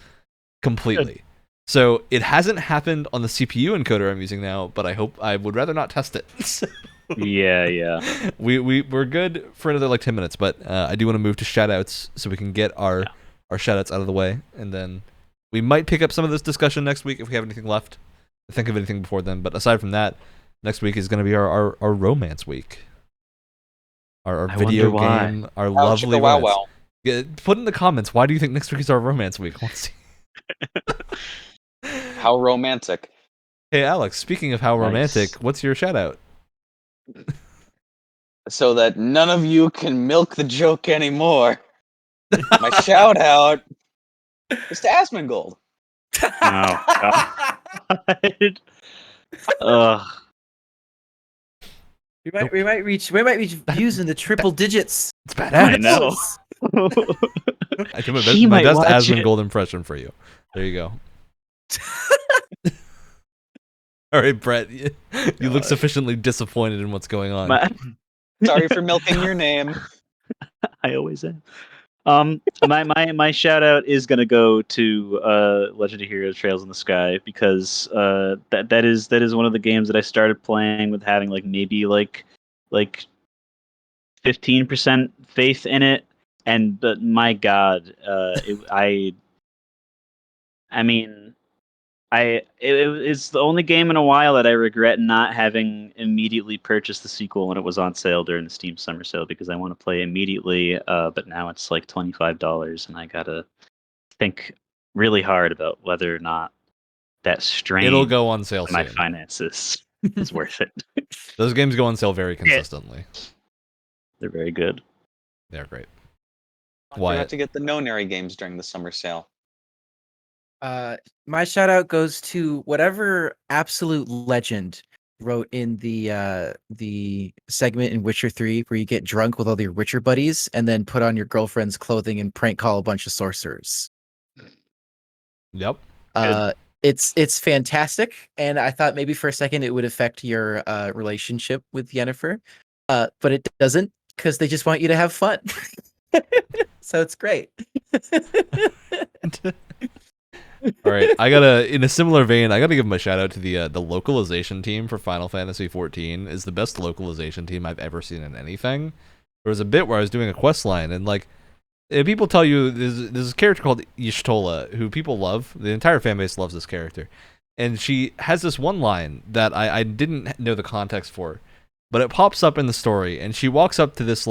completely. Good. So it hasn't happened on the CPU encoder I'm using now, but I would rather not test it. Yeah. We're good for another like 10 minutes, but I do want to move to shoutouts so we can get our shoutouts out of the way, and then we might pick up some of this discussion next week if we have anything left. Think of anything before then, but aside from that, next week is going to be our romance week. Our video game, our lovely romance. Wow. Yeah, put in the comments, why do you think next week is our romance week? Let's see. How romantic. Hey, Alex, speaking of how Nice. romantic, what's your shout out? So that none of you can milk the joke anymore. My shout out is to Asmongold. Oh, God. Ugh. We might reach views in the triple digits. It's badass. I know. I do my He best, my might best watch it. Asmongold impression for you. There you go. All right, Brett, you look sufficiently disappointed in what's going on. Sorry for milking your name. I always am. My shout out is gonna go to Legend of Heroes: Trails in the Sky because that is one of the games that I started playing with having maybe 15% faith in it, and but my God, it's the only game in a while that I regret not having immediately purchased the sequel when it was on sale during the Steam Summer Sale because I want to play immediately. But now it's like $25, and I gotta think really hard about whether or not that strain It'll go on sale on my soon. finances is worth it. Those games go on sale very consistently. They're very good. They're great. You Wyatt. have to get the Nonary games during the summer sale. My shout out goes to whatever absolute legend wrote in the segment in Witcher 3 where you get drunk with all your Witcher buddies and then put on your girlfriend's clothing and prank call a bunch of sorcerers. Yep. It's fantastic, and I thought maybe for a second it would affect your relationship with Yennefer, but it doesn't because they just want you to have fun. So it's great. All right, in a similar vein, I gotta give my shout out to the localization team for Final Fantasy XIV. Is the best localization team I've ever seen in anything. There was a bit where I was doing a quest line, and people tell you there's a character called Y'shtola who people love. The entire fan base loves this character, and she has this one line that I didn't know the context for, but it pops up in the story, and she walks up to this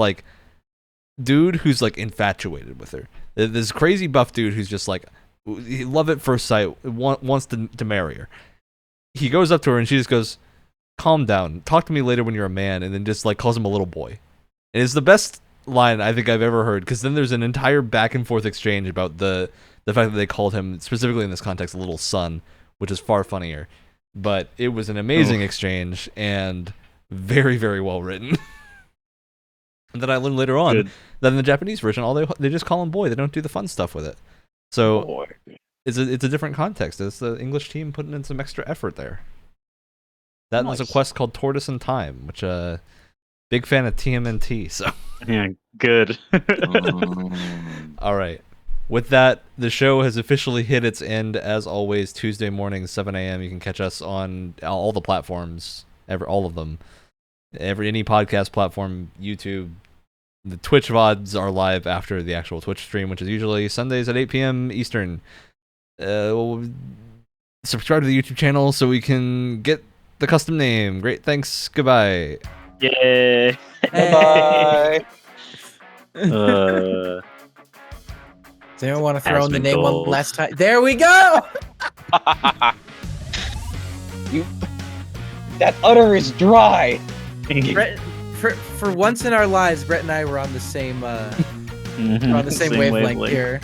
dude who's infatuated with her. This crazy buff dude who's just love at first sight, wants to marry her. He goes up to her and she just goes, "Calm down. Talk to me later when you're a man," and then just calls him a little boy. And it's the best line I think I've ever heard because then there's an entire back and forth exchange about the fact that they called him specifically in this context a little son, which is far funnier. But it was an amazing exchange and very, very well written. And then I learned later on that in the Japanese version, they just call him boy. They don't do the fun stuff with it. So it's a different context. It's the English team putting in some extra effort there. That was a quest called Tortoise in Time, which big fan of TMNT. So yeah, good. All right. With that, the show has officially hit its end. As always, Tuesday mornings, 7 a.m. You can catch us on all the platforms, all of them, any podcast platform, YouTube. The Twitch VODs are live after the actual Twitch stream, which is usually Sundays at 8 p.m. Eastern. Subscribe to the YouTube channel so we can get the custom name. Great, thanks. Goodbye. Yay. Bye. Does anyone want to throw in the name one last time? There we go. That udder is dry. Brett, for once in our lives, Brett and I were on the same we're on the same wavelength here.